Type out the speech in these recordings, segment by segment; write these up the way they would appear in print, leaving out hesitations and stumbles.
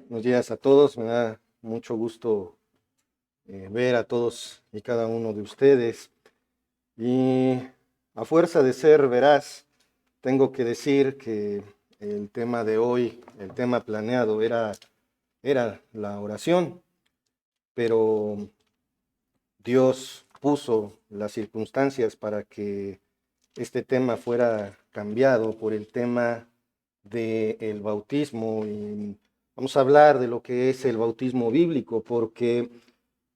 Buenos días a todos. Me da mucho gusto ver a todos y cada uno de ustedes. Y a fuerza de ser veraz, tengo que decir que el tema de hoy, el tema planeado era la oración, pero Dios puso las circunstancias para que este tema fuera cambiado por el tema del bautismo. Y vamos a hablar de lo que es el bautismo bíblico, porque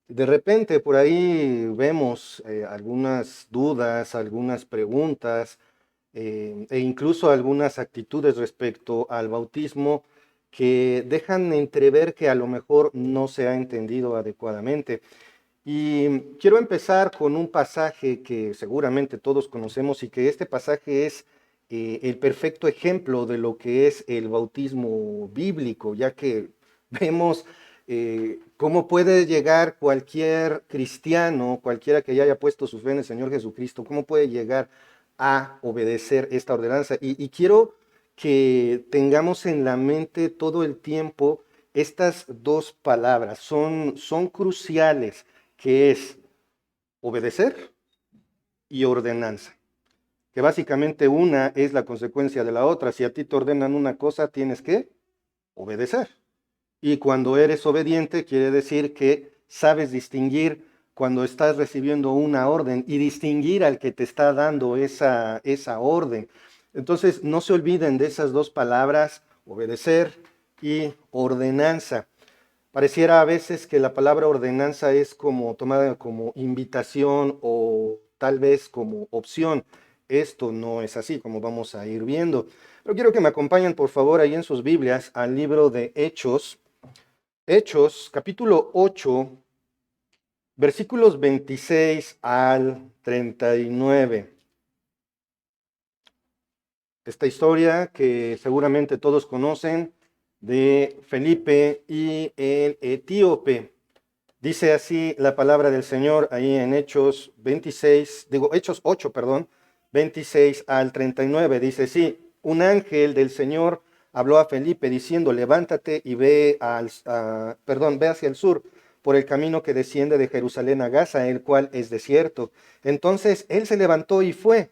de repente por ahí vemos algunas dudas, algunas preguntas e incluso algunas actitudes respecto al bautismo que dejan entrever que a lo mejor no se ha entendido adecuadamente. Y quiero empezar con un pasaje que seguramente todos conocemos y que este pasaje es el perfecto ejemplo de lo que es el bautismo bíblico, ya que vemos cómo puede llegar cualquier cristiano, cualquiera que ya haya puesto su fe en el Señor Jesucristo, cómo puede llegar a obedecer esta ordenanza. Y quiero que tengamos en la mente todo el tiempo estas dos palabras, son cruciales, que es obedecer y ordenanza, que básicamente una es la consecuencia de la otra. Si a ti te ordenan una cosa, tienes que obedecer. Y cuando eres obediente, quiere decir que sabes distinguir cuando estás recibiendo una orden y distinguir al que te está dando esa orden. Entonces, no se olviden de esas dos palabras, obedecer y ordenanza. Pareciera a veces que la palabra ordenanza es como tomada como invitación o tal vez como opción. Esto no es así, como vamos a ir viendo. Pero quiero que me acompañen, por favor, ahí en sus Biblias al libro de Hechos. Hechos, capítulo 8, versículos 26 al 39. Esta historia que seguramente todos conocen de Felipe y el etíope. Dice así la palabra del Señor ahí en Hechos 26, digo Hechos 8, perdón, 26 al 39. Dice, sí, un ángel del Señor habló a Felipe diciendo, levántate y ve hacia el sur por el camino que desciende de Jerusalén a Gaza, el cual es desierto. Entonces él se levantó y fue.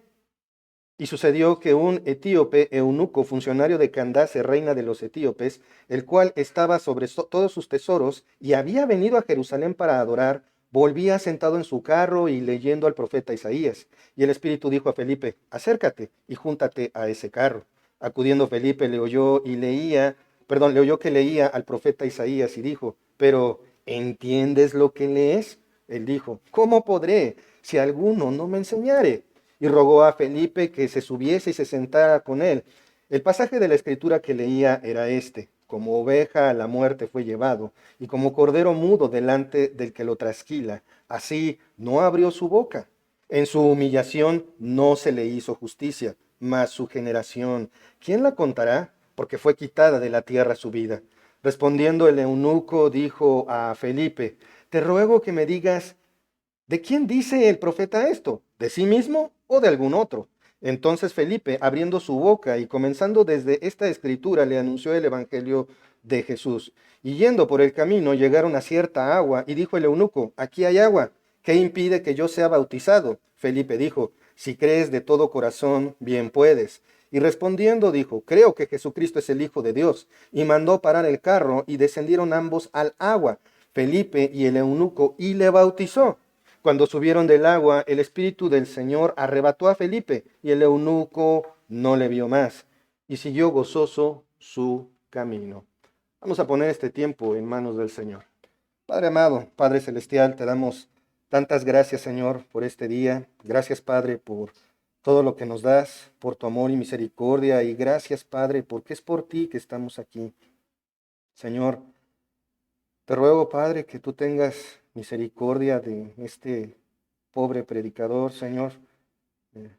Y sucedió que un etíope eunuco, funcionario de Candace, reina de los etíopes, el cual estaba sobre todos sus tesoros y había venido a Jerusalén para adorar, volvía sentado en su carro y leyendo al profeta Isaías. Y el Espíritu dijo a Felipe, acércate y júntate a ese carro. Acudiendo Felipe le oyó que leía al profeta Isaías y dijo, pero ¿entiendes lo que lees? Él dijo, ¿cómo podré si alguno no me enseñare? Y rogó a Felipe que se subiese y se sentara con él. El pasaje de la escritura que leía era este: como oveja a la muerte fue llevado, y como cordero mudo delante del que lo trasquila, así no abrió su boca. En su humillación no se le hizo justicia, mas su generación, ¿quién la contará? Porque fue quitada de la tierra su vida. Respondiendo el eunuco dijo a Felipe, te ruego que me digas, ¿de quién dice el profeta esto? ¿De sí mismo o de algún otro? Entonces Felipe, abriendo su boca y comenzando desde esta escritura, le anunció el evangelio de Jesús. Y yendo por el camino, llegaron a cierta agua, y dijo el eunuco, aquí hay agua, ¿qué impide que yo sea bautizado? Felipe dijo, si crees de todo corazón, bien puedes. Y respondiendo dijo, creo que Jesucristo es el Hijo de Dios. Y mandó parar el carro, y descendieron ambos al agua, Felipe y el eunuco, y le bautizó. Cuando subieron del agua, el Espíritu del Señor arrebató a Felipe y el eunuco no le vio más y siguió gozoso su camino. Vamos a poner este tiempo en manos del Señor. Padre amado, Padre celestial, te damos tantas gracias, Señor, por este día. Gracias, Padre, por todo lo que nos das, por tu amor y misericordia. Y gracias, Padre, porque es por ti que estamos aquí. Señor, te ruego, Padre, que tú tengas misericordia de este pobre predicador, Señor, eh,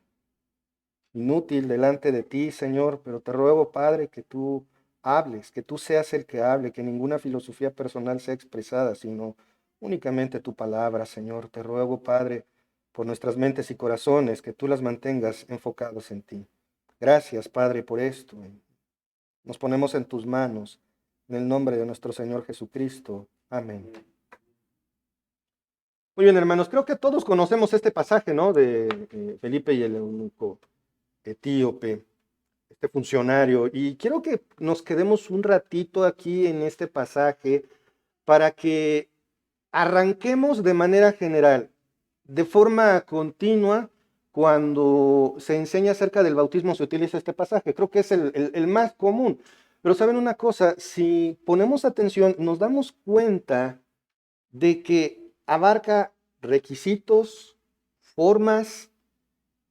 inútil delante de ti, Señor, pero te ruego, Padre, que tú hables, que tú seas el que hable, que ninguna filosofía personal sea expresada, sino únicamente tu palabra, Señor. Te ruego, Padre, por nuestras mentes y corazones, que tú las mantengas enfocados en ti. Gracias, Padre, por esto. Nos ponemos en tus manos En el nombre de nuestro Señor Jesucristo. Amén. Muy bien, hermanos, creo que todos conocemos este pasaje, ¿no? De Felipe y el eunuco etíope, este funcionario. Y quiero que nos quedemos un ratito aquí en este pasaje para que arranquemos de manera general, de forma continua. Cuando se enseña acerca del bautismo se utiliza este pasaje. Creo que es el más común. Pero saben una cosa, si ponemos atención, nos damos cuenta de que abarca requisitos, formas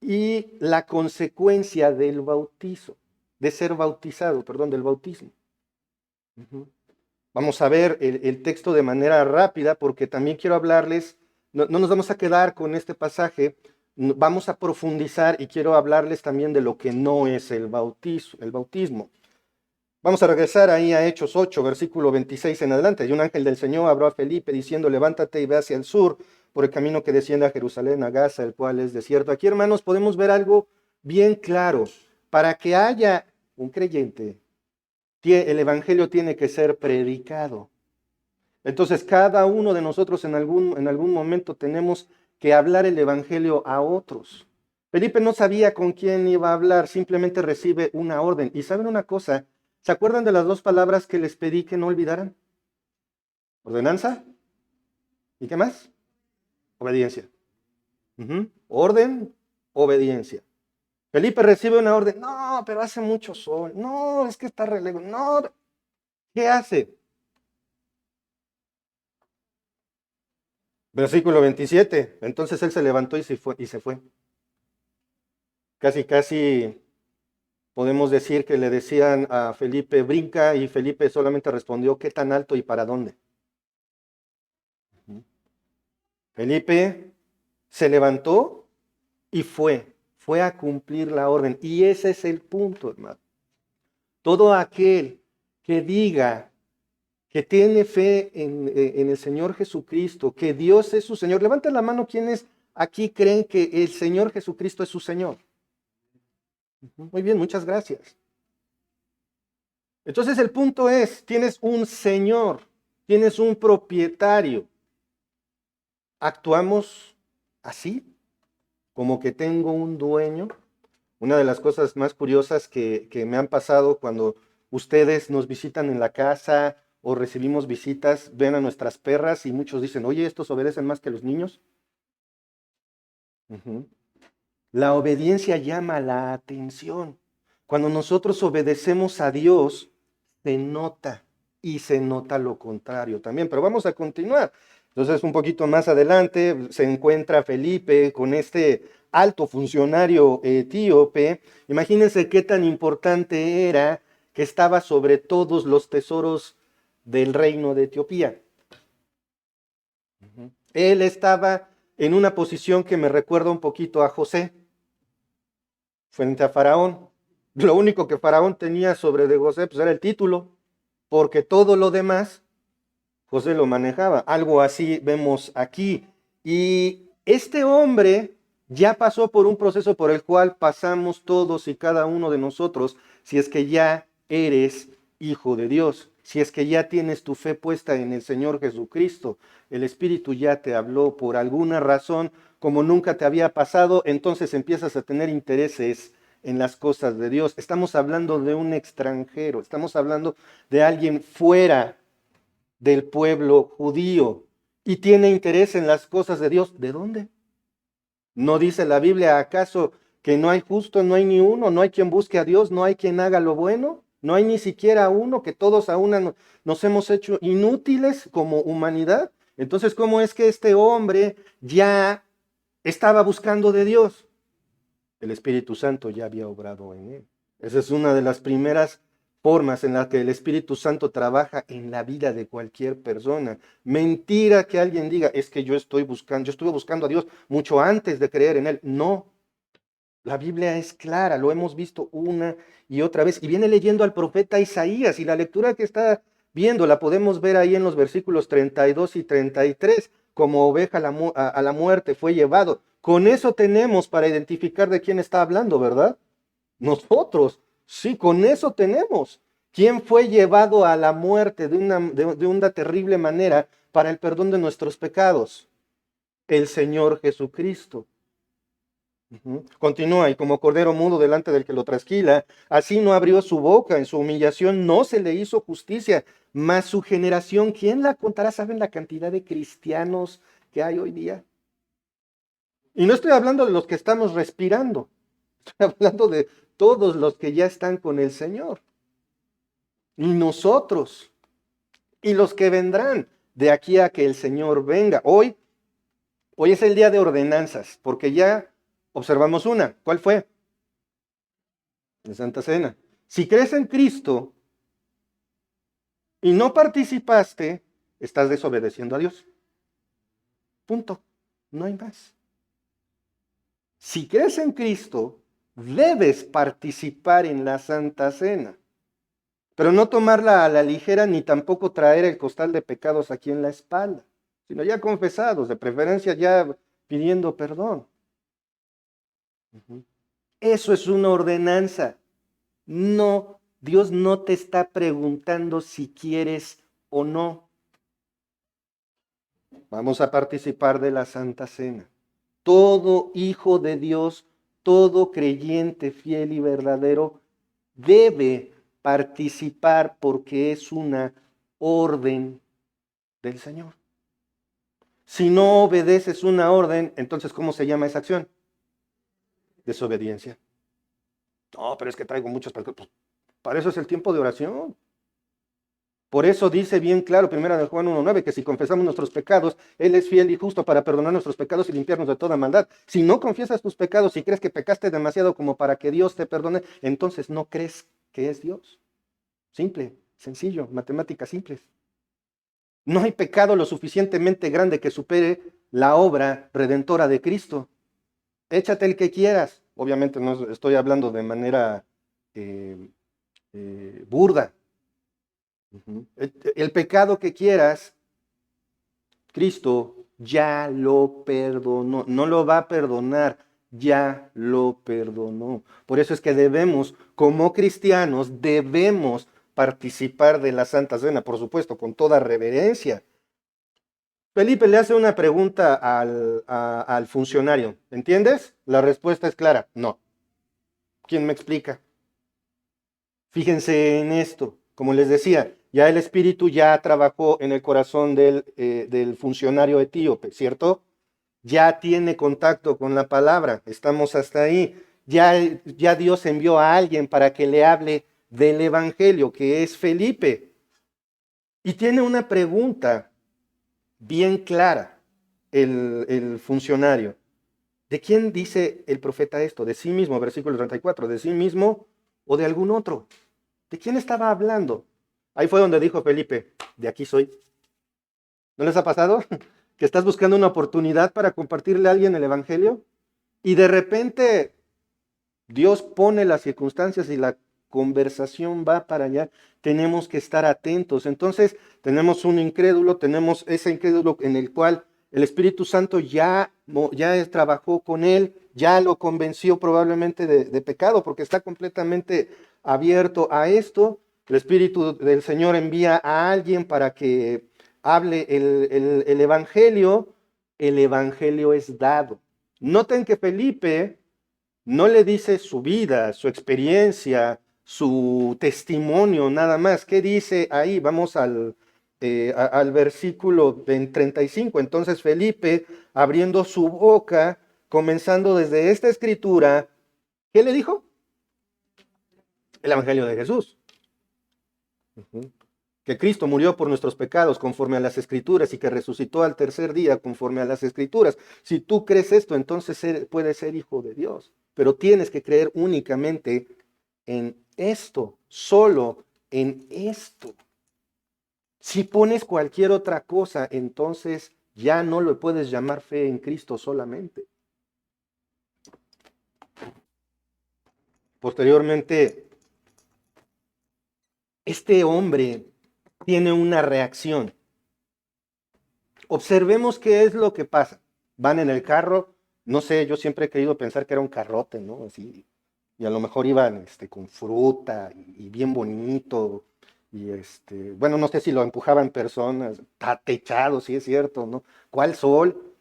y la consecuencia del bautizo, de ser bautizado, perdón, del bautismo. Vamos a ver el texto de manera rápida porque también quiero hablarles, no nos vamos a quedar con este pasaje, vamos a profundizar y quiero hablarles también de lo que no es el bautismo. Vamos a regresar ahí a Hechos 8, versículo 26 en adelante. Y un ángel del Señor habló a Felipe diciendo, levántate y ve hacia el sur, por el camino que desciende a Jerusalén, a Gaza, el cual es desierto. Aquí, hermanos, podemos ver algo bien claro. Para que haya un creyente, el evangelio tiene que ser predicado. Entonces, cada uno de nosotros en algún momento tenemos que hablar el evangelio a otros. Felipe no sabía con quién iba a hablar, simplemente recibe una orden. Y ¿saben una cosa? ¿Se acuerdan de las dos palabras que les pedí que no olvidaran? Ordenanza. ¿Y qué más? Obediencia. Orden, obediencia. Felipe recibe una orden. No, pero hace mucho sol. No, es que está re lejos. No. ¿Qué hace? Versículo 27. Entonces él se levantó y se fue. Casi podemos decir que le decían a Felipe, brinca, y Felipe solamente respondió, ¿qué tan alto y para dónde? Felipe se levantó y fue a cumplir la orden. Y ese es el punto, hermano. Todo aquel que diga que tiene fe en el Señor Jesucristo, que Dios es su Señor. Levanten la mano quienes aquí creen que el Señor Jesucristo es su Señor. Muy bien, muchas gracias. Entonces el punto es, tienes un Señor, tienes un propietario. ¿Actuamos así? Como que tengo un dueño. Una de las cosas más curiosas que me han pasado cuando ustedes nos visitan en la casa o recibimos visitas, ven a nuestras perras y muchos dicen, oye, ¿estos obedecen más que los niños? La obediencia llama la atención. Cuando nosotros obedecemos a Dios, se nota y se nota lo contrario también. Pero vamos a continuar. Entonces, un poquito más adelante se encuentra Felipe con este alto funcionario etíope. Imagínense qué tan importante era que estaba sobre todos los tesoros del reino de Etiopía. Él estaba en una posición que me recuerda un poquito a José frente a Faraón. Lo único que Faraón tenía sobre de José pues era el título, porque todo lo demás José lo manejaba. Algo así vemos aquí. Y este hombre ya pasó por un proceso por el cual pasamos todos y cada uno de nosotros, si es que ya eres hijo de Dios, si es que ya tienes tu fe puesta en el Señor Jesucristo, el Espíritu ya te habló por alguna razón, como nunca te había pasado, entonces empiezas a tener intereses en las cosas de Dios. Estamos hablando de un extranjero, estamos hablando de alguien fuera del pueblo judío y tiene interés en las cosas de Dios. ¿De dónde? ¿No dice la Biblia acaso que no hay justo, no hay ni uno, no hay quien busque a Dios, no hay quien haga lo bueno? No hay ni siquiera uno, que todos a una nos hemos hecho inútiles como humanidad. Entonces, ¿cómo es que este hombre ya estaba buscando de Dios? El Espíritu Santo ya había obrado en él. Esa es una de las primeras formas en las que el Espíritu Santo trabaja en la vida de cualquier persona. Mentira que alguien diga, es que yo estuve buscando a Dios mucho antes de creer en Él. No, la Biblia es clara, lo hemos visto una y otra vez. Y viene leyendo al profeta Isaías, y la lectura que está viendo la podemos ver ahí en los versículos 32 y 33, como oveja a la muerte fue llevado. Con eso tenemos para identificar de quién está hablando, ¿verdad? Nosotros, sí, con eso tenemos. ¿Quién fue llevado a la muerte de una terrible manera para el perdón de nuestros pecados? El Señor Jesucristo. Continúa, y como cordero mudo delante del que lo trasquila, así no abrió su boca, en su humillación no se le hizo justicia, mas su generación, ¿quién la contará? ¿Saben la cantidad de cristianos que hay hoy día? Y no estoy hablando de los que estamos respirando, estoy hablando de todos los que ya están con el Señor. Y nosotros, y los que vendrán de aquí a que el Señor venga. Hoy es el día de ordenanzas, porque ya observamos una. ¿Cuál fue? La Santa Cena. Si crees en Cristo y no participaste, estás desobedeciendo a Dios. Punto. No hay más. Si crees en Cristo, debes participar en la Santa Cena, pero no tomarla a la ligera ni tampoco traer el costal de pecados aquí en la espalda, sino ya confesados, de preferencia ya pidiendo perdón. Eso es una ordenanza. No, Dios no te está preguntando si quieres o no. Vamos a participar de la Santa Cena. Todo hijo de Dios, todo creyente fiel y verdadero debe participar porque es una orden del Señor. Si no obedeces una orden, entonces ¿cómo se llama esa acción? Desobediencia. No, pero es que traigo muchos pecados. Pues, para eso es el tiempo de oración. Por eso dice bien claro, 1 Juan 1:9, que si confesamos nuestros pecados, Él es fiel y justo para perdonar nuestros pecados y limpiarnos de toda maldad. Si no confiesas tus pecados y crees que pecaste demasiado como para que Dios te perdone, entonces no crees que es Dios. Simple, sencillo, matemáticas simples. No hay pecado lo suficientemente grande que supere la obra redentora de Cristo. Échate el que quieras. Obviamente no estoy hablando de manera burda. El pecado que quieras, Cristo ya lo perdonó. No lo va a perdonar, ya lo perdonó. Por eso es que debemos, como cristianos, debemos participar de la Santa Cena, por supuesto, con toda reverencia. Felipe le hace una pregunta al funcionario. ¿Entiendes? La respuesta es clara, no. ¿Quién me explica? Fíjense en esto. Como les decía, ya el Espíritu ya trabajó en el corazón del funcionario etíope, ¿cierto? Ya tiene contacto con la palabra. Estamos hasta ahí. Ya Dios envió a alguien para que le hable del Evangelio, que es Felipe. Y tiene una pregunta bien clara el funcionario. ¿De quién dice el profeta esto? ¿De sí mismo? Versículo 34. ¿De sí mismo o de algún otro? ¿De quién estaba hablando? Ahí fue donde dijo Felipe, de aquí soy. ¿No les ha pasado? Que estás buscando una oportunidad para compartirle a alguien el Evangelio y de repente Dios pone las circunstancias y la conversación va para allá. Tenemos que estar atentos. Entonces tenemos un incrédulo, tenemos ese incrédulo en el cual el Espíritu Santo ya trabajó con él, ya lo convenció probablemente de pecado porque está completamente abierto a esto. El Espíritu del Señor envía a alguien para que hable el Evangelio. El Evangelio es dado. Noten que Felipe no le dice su vida, su experiencia, su testimonio, nada más. ¿Qué dice ahí? Vamos al versículo 35. Entonces Felipe, abriendo su boca, comenzando desde esta escritura, ¿qué le dijo? El Evangelio de Jesús. Que Cristo murió por nuestros pecados conforme a las Escrituras y que resucitó al tercer día conforme a las Escrituras. Si tú crees esto, entonces puedes ser hijo de Dios. Pero tienes que creer únicamente en esto, solo en esto. Si pones cualquier otra cosa, entonces ya no lo puedes llamar fe en Cristo solamente. Posteriormente, este hombre tiene una reacción. Observemos qué es lo que pasa. Van en el carro, no sé, yo siempre he querido pensar que era un carrote, ¿no? Así, y a lo mejor iban con fruta y bien bonito, bueno, no sé si lo empujaban personas, está techado, sí es cierto, ¿no? ¿Cuál sol?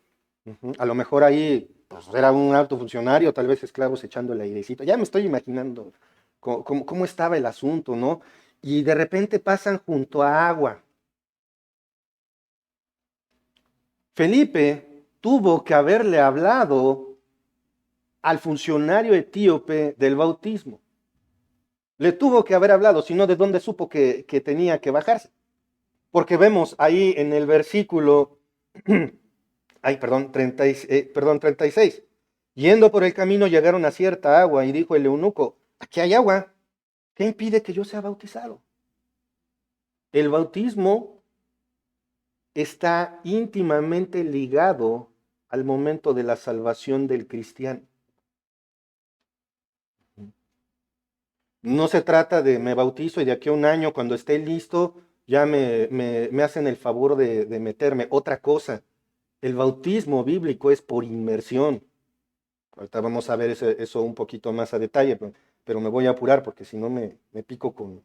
Ujú. A lo mejor ahí pues, era un alto funcionario, tal vez esclavos echando el airecito. Ya me estoy imaginando cómo estaba el asunto, ¿no? Y de repente pasan junto a agua. Felipe tuvo que haberle hablado al funcionario etíope del bautismo. Le tuvo que haber hablado, si no, ¿de dónde supo que tenía que bajarse? Porque vemos ahí en el versículo, ay, perdón, 36. Yendo por el camino llegaron a cierta agua y dijo el eunuco, aquí hay agua, ¿qué impide que yo sea bautizado? El bautismo está íntimamente ligado al momento de la salvación del cristiano. No se trata de me bautizo y de aquí a un año, cuando esté listo, ya me hacen el favor de meterme. Otra cosa, el bautismo bíblico es por inmersión. Ahorita vamos a ver eso un poquito más a detalle, pero me voy a apurar porque si no me pico con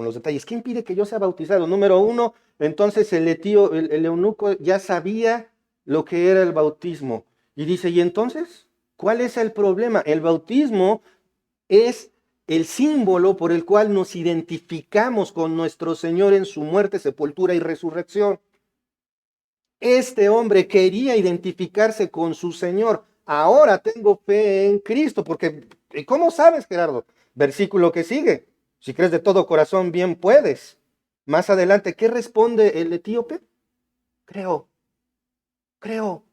los detalles. ¿Qué impide que yo sea bautizado? Número uno, entonces el eunuco ya sabía lo que era el bautismo. Y dice, ¿y entonces? ¿Cuál es el problema? El bautismo es el símbolo por el cual nos identificamos con nuestro Señor en su muerte, sepultura y resurrección. Este hombre quería identificarse con su Señor. Ahora tengo fe en Cristo, porque ¿cómo sabes, Gerardo? Versículo que sigue. Si crees de todo corazón, bien puedes. Más adelante, ¿qué responde el etíope? Creo, creo.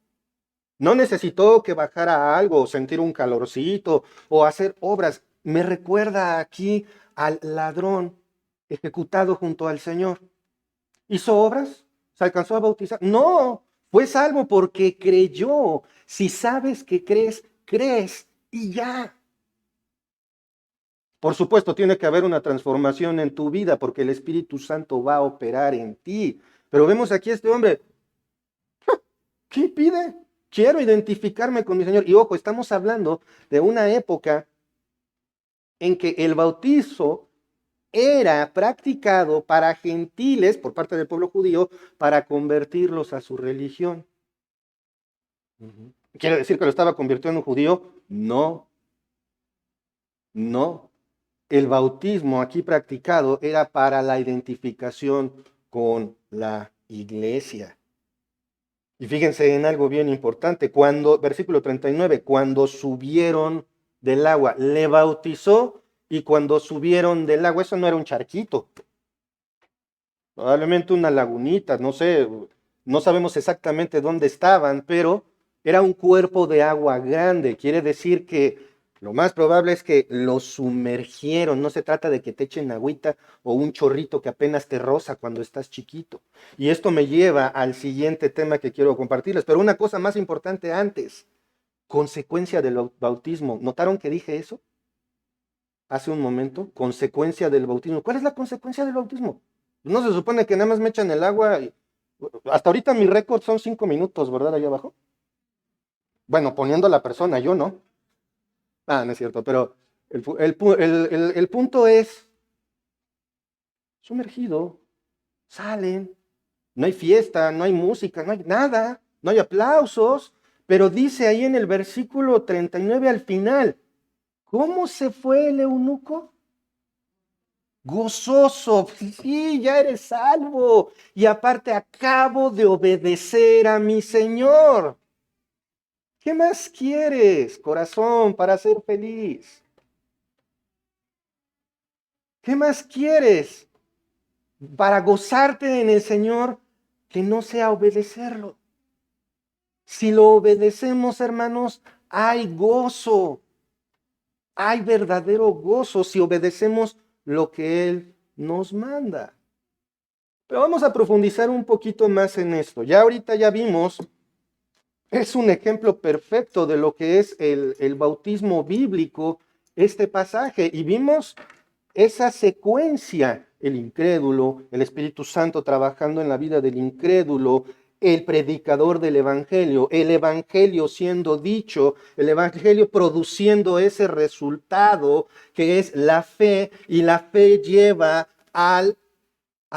No necesitó que bajara algo, o sentir un calorcito, o hacer obras. Me recuerda aquí al ladrón ejecutado junto al Señor. ¿Hizo obras? ¿Se alcanzó a bautizar? No, fue salvo porque creyó. Si sabes que crees, crees y ya. Por supuesto, tiene que haber una transformación en tu vida porque el Espíritu Santo va a operar en ti. Pero vemos aquí a este hombre, ¿qué pide? Quiero identificarme con mi Señor. Y ojo, estamos hablando de una época en que el bautizo era practicado para gentiles por parte del pueblo judío para convertirlos a su religión. ¿Quiere decir que lo estaba convirtiendo en un judío? No, no. El bautismo aquí practicado era para la identificación con la iglesia. Y fíjense en algo bien importante, versículo 39, cuando subieron del agua, le bautizó y cuando subieron del agua, eso no era un charquito, probablemente una lagunita, no sé, no sabemos exactamente dónde estaban, pero era un cuerpo de agua grande. Quiere decir que lo más probable es que lo sumergieron. No se trata de que te echen agüita o un chorrito que apenas te roza cuando estás chiquito. Y esto me lleva al siguiente tema que quiero compartirles. Pero una cosa más importante antes, consecuencia del bautismo. ¿Notaron que dije eso hace un momento? Consecuencia del bautismo. ¿Cuál es la consecuencia del bautismo? No se supone que nada más me echan el agua. Hasta ahorita mi récord son 5 minutos, ¿verdad? Allá abajo. Bueno, poniendo a la persona, yo no. Ah, no es cierto, pero el punto es, sumergido, salen, no hay fiesta, no hay música, no hay nada, no hay aplausos, pero dice ahí en el versículo 39 al final, ¿cómo se fue el eunuco? Gozoso, sí, ya eres salvo. Y aparte acabo de obedecer a mi Señor. ¿Qué más quieres, corazón, para ser feliz? ¿Qué más quieres para gozarte en el Señor que no sea obedecerlo? Si lo obedecemos, hermanos, hay gozo, hay verdadero gozo si obedecemos lo que Él nos manda. Pero vamos a profundizar un poquito más en esto. Ya ahorita ya vimos, es un ejemplo perfecto de lo que es el bautismo bíblico, este pasaje, y vimos esa secuencia, el incrédulo, el Espíritu Santo trabajando en la vida del incrédulo, el predicador del Evangelio, el Evangelio siendo dicho, el Evangelio produciendo ese resultado que es la fe, y la fe lleva a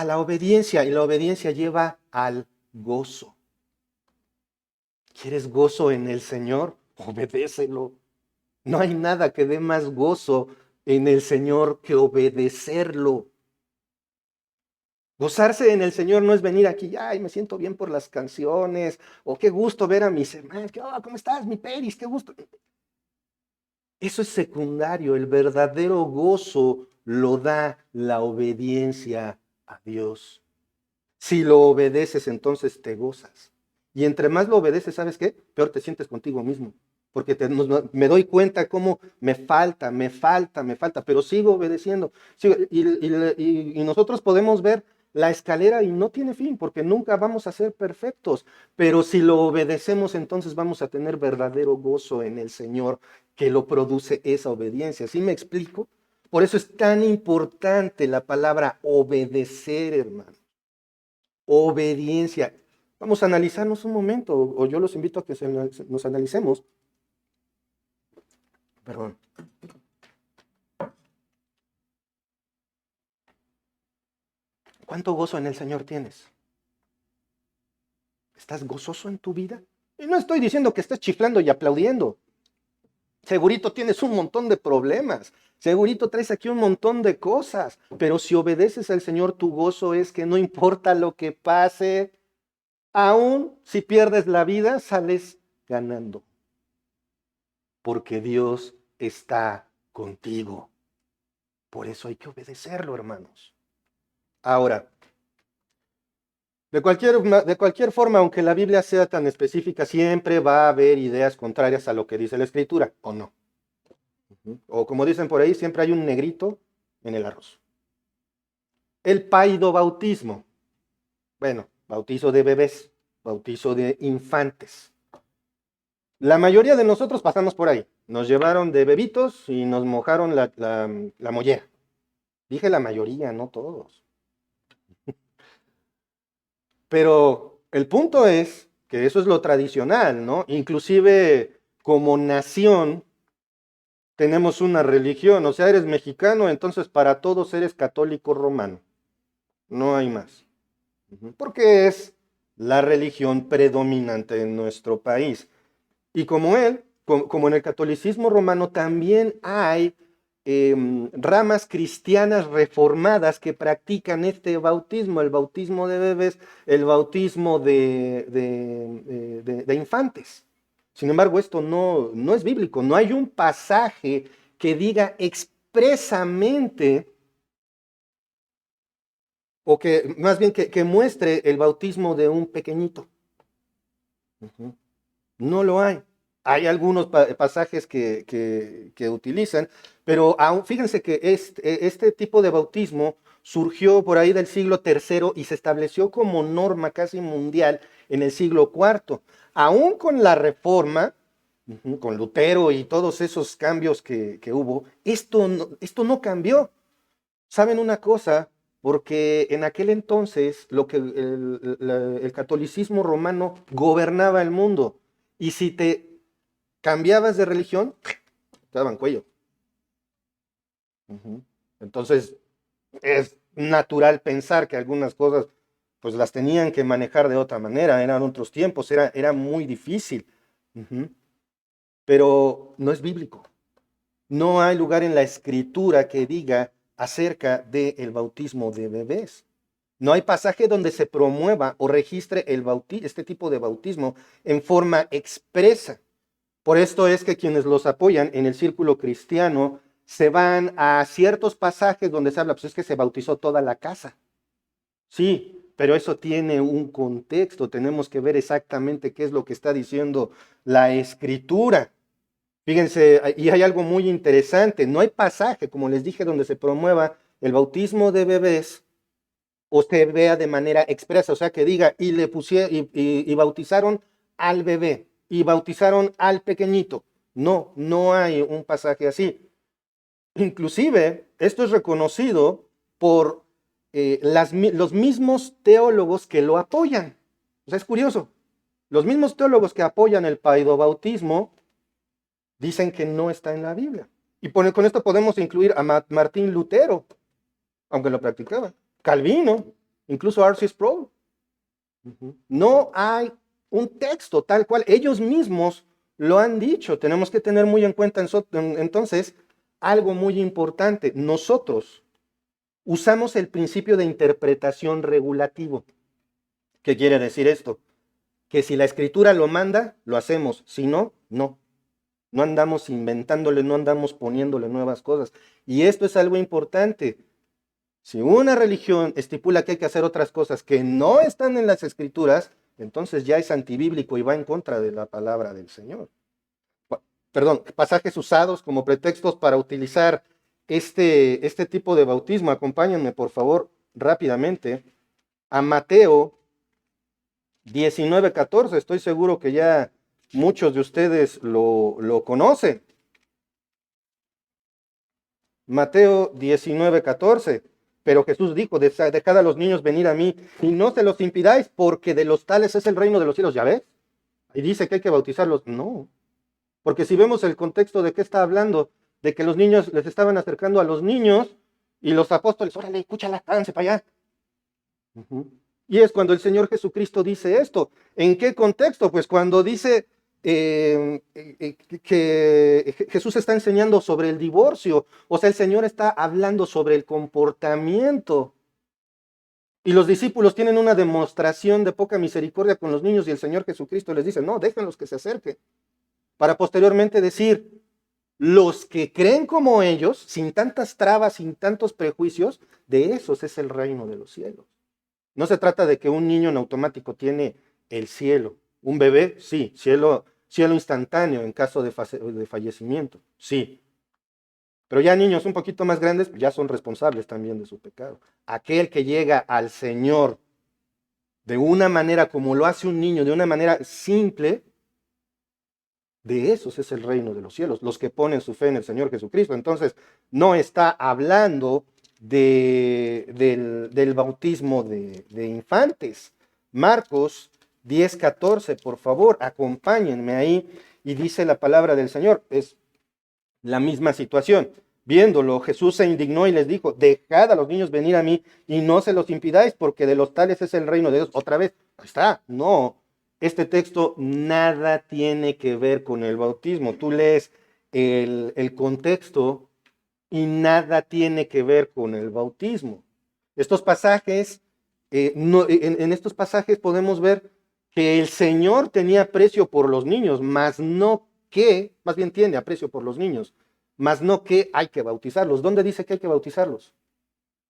la obediencia, y la obediencia lleva al gozo. ¿Quieres gozo en el Señor? Obedécelo. No hay nada que dé más gozo en el Señor que obedecerlo. Gozarse en el Señor no es venir aquí, ay, me siento bien por las canciones, o qué gusto ver a mis hermanos, ¿cómo estás, mi Peris? Qué gusto. Eso es secundario, el verdadero gozo lo da la obediencia a Dios. Si lo obedeces, entonces te gozas. Y entre más lo obedeces, ¿sabes qué? Peor te sientes contigo mismo. Porque me doy cuenta cómo me falta, pero sigo obedeciendo. Y nosotros podemos ver la escalera y no tiene fin, porque nunca vamos a ser perfectos. Pero si lo obedecemos, entonces vamos a tener verdadero gozo en el Señor, que lo produce esa obediencia. ¿Sí me explico? Por eso es tan importante la palabra obedecer, hermano. Obediencia. Vamos a analizarnos un momento, o yo los invito a que nos analicemos. Perdón. ¿Cuánto gozo en el Señor tienes? ¿Estás gozoso en tu vida? Y no estoy diciendo que estés chiflando y aplaudiendo. Segurito tienes un montón de problemas. Segurito traes aquí un montón de cosas. Pero si obedeces al Señor, tu gozo es que no importa lo que pase, aún si pierdes la vida, sales ganando. Porque Dios está contigo. Por eso hay que obedecerlo, hermanos. Ahora, de cualquier forma, aunque la Biblia sea tan específica, siempre va a haber ideas contrarias a lo que dice la Escritura, ¿o no? O como dicen por ahí, siempre hay un negrito en el arroz. El paidobautismo. Bueno, bautizo de bebés, bautizo de infantes. La mayoría de nosotros pasamos por ahí. Nos llevaron de bebitos y nos mojaron la mollera. Dije la mayoría, no todos. Pero el punto es que eso es lo tradicional, ¿no? Inclusive como nación tenemos una religión, o sea, eres mexicano, entonces para todos eres católico romano. No hay más. Porque es la religión predominante en nuestro país. Y como como en el catolicismo romano, también hay ramas cristianas reformadas que practican este bautismo, el bautismo de bebés, el bautismo de infantes. Sin embargo, esto no es bíblico, no hay un pasaje que diga expresamente, o que más bien que muestre el bautismo de un pequeñito. No lo hay. Hay algunos pasajes que utilizan, pero fíjense que este tipo de bautismo surgió por ahí del siglo III y se estableció como norma casi mundial en el siglo IV. Aún con la Reforma, con Lutero y todos esos cambios que hubo, esto no cambió. ¿Saben una cosa? Porque en aquel entonces lo que el catolicismo romano gobernaba el mundo. Y si te cambiabas de religión, te daban cuello. Entonces, es natural pensar que algunas cosas pues las tenían que manejar de otra manera, eran otros tiempos, era muy difícil. Pero no es bíblico. No hay lugar en la escritura que diga acerca del bautismo de bebés. No hay pasaje donde se promueva o registre este tipo de bautismo en forma expresa. Por esto es que quienes los apoyan en el círculo cristiano se van a ciertos pasajes donde se habla, pues es que se bautizó toda la casa. Sí, pero eso tiene un contexto. Tenemos que ver exactamente qué es lo que está diciendo la escritura. Fíjense, y hay algo muy interesante. No hay pasaje, como les dije, donde se promueva el bautismo de bebés o se vea de manera expresa, o sea, que diga, y bautizaron al bebé, y bautizaron al pequeñito. No hay un pasaje así. Inclusive, esto es reconocido por los mismos teólogos que lo apoyan. O sea, es curioso. Los mismos teólogos que apoyan el paidobautismo dicen que no está en la Biblia. Y con esto podemos incluir a Martín Lutero. aunque lo practicaba. Calvino, incluso R.C. Sproul. No hay un texto tal cual. Ellos mismos lo han dicho. Tenemos que tener muy en cuenta entonces algo muy importante. Nosotros usamos el principio de interpretación regulativo. ¿Qué quiere decir esto? Que si la escritura lo manda, lo hacemos. Si no, no. No andamos inventándole, no andamos poniéndole nuevas cosas. Y esto es algo importante. Si una religión estipula que hay que hacer otras cosas que no están en las escrituras, entonces ya es antibíblico y va en contra de la palabra del Señor. Perdón, pasajes usados como pretextos para utilizar este tipo de bautismo. Acompáñenme, por favor, rápidamente a Mateo 19:14. Estoy seguro que ya muchos de ustedes lo conocen. Mateo 19:14. Pero Jesús dijo, dejad a los niños venir a mí y no se los impidáis, porque de los tales es el reino de los cielos. ¿Ya ves? Y dice que hay que bautizarlos. No, porque si vemos el contexto de qué está hablando, de que los niños les estaban acercando a los niños y los apóstoles, órale, escúchala, háganse para allá. Y es cuando el Señor Jesucristo dice esto. ¿En qué contexto? Pues cuando dice que Jesús está enseñando sobre el divorcio. O sea, el Señor está hablando sobre el comportamiento. Y los discípulos tienen una demostración de poca misericordia con los niños y el Señor Jesucristo les dice, no, déjenlos que se acerquen. Para posteriormente decir, los que creen como ellos, sin tantas trabas, sin tantos prejuicios, de esos es el reino de los cielos. No se trata de que un niño en automático tiene el cielo. Un bebé, sí, cielo instantáneo en caso de fallecimiento, sí. Pero ya niños un poquito más grandes ya son responsables también de su pecado. Aquel que llega al Señor de una manera como lo hace un niño, de una manera simple, de esos es el reino de los cielos, los que ponen su fe en el Señor Jesucristo. Entonces, no está hablando del bautismo de infantes. Marcos 10:14, por favor, acompáñenme ahí. Y dice la palabra del Señor, es la misma situación. Viéndolo, Jesús se indignó y les dijo, dejad a los niños venir a mí y no se los impidáis, porque de los tales es el reino de Dios. Otra vez, ahí está, no. Este texto nada tiene que ver con el bautismo. Tú lees el contexto y nada tiene que ver con el bautismo. Estos pasajes, en estos pasajes podemos ver que el Señor tenía aprecio por los niños, más bien tiene aprecio por los niños, más no que hay que bautizarlos. ¿Dónde dice que hay que bautizarlos?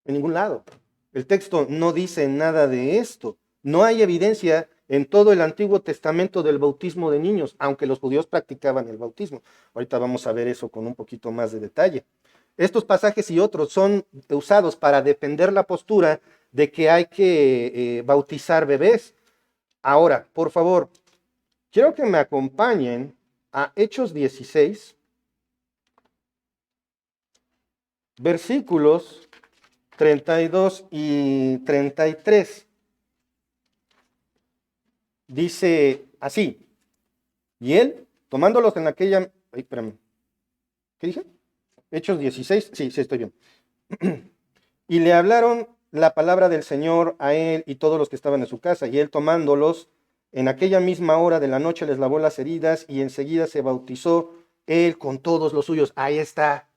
En ningún lado. El texto no dice nada de esto. No hay evidencia en todo el Antiguo Testamento del bautismo de niños, aunque los judíos practicaban el bautismo. Ahorita vamos a ver eso con un poquito más de detalle. Estos pasajes y otros son usados para defender la postura de que hay que bautizar bebés. Ahora, por favor, quiero que me acompañen a Hechos 16, versículos 32 y 33. Dice así, y él, tomándolos en aquella... Ay, espérame. ¿Qué dije? Hechos 16, sí, estoy bien. Y le hablaron la palabra del Señor a él y todos los que estaban en su casa, y él tomándolos, en aquella misma hora de la noche les lavó las heridas, y enseguida se bautizó él con todos los suyos. Ahí está,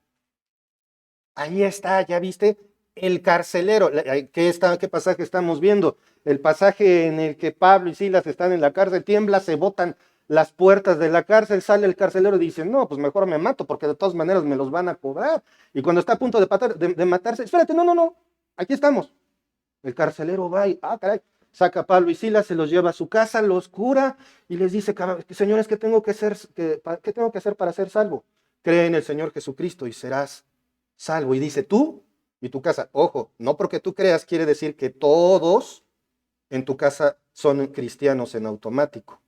¿ya viste? El carcelero, ¿qué pasaje estamos viendo? El pasaje en el que Pablo y Silas están en la cárcel, tiembla, se botan las puertas de la cárcel, sale el carcelero y dice, no, pues mejor me mato porque de todas maneras me los van a cobrar. Y cuando está a punto de matarse, espérate, no, aquí estamos. El carcelero va y, caray, saca a Pablo y Silas, se los lleva a su casa, los cura y les dice, señores, ¿qué tengo que hacer para ser salvo? Cree en el Señor Jesucristo y serás salvo. Y dice, tú y tu casa, ojo, no porque tú creas quiere decir que todos en tu casa son cristianos en automático.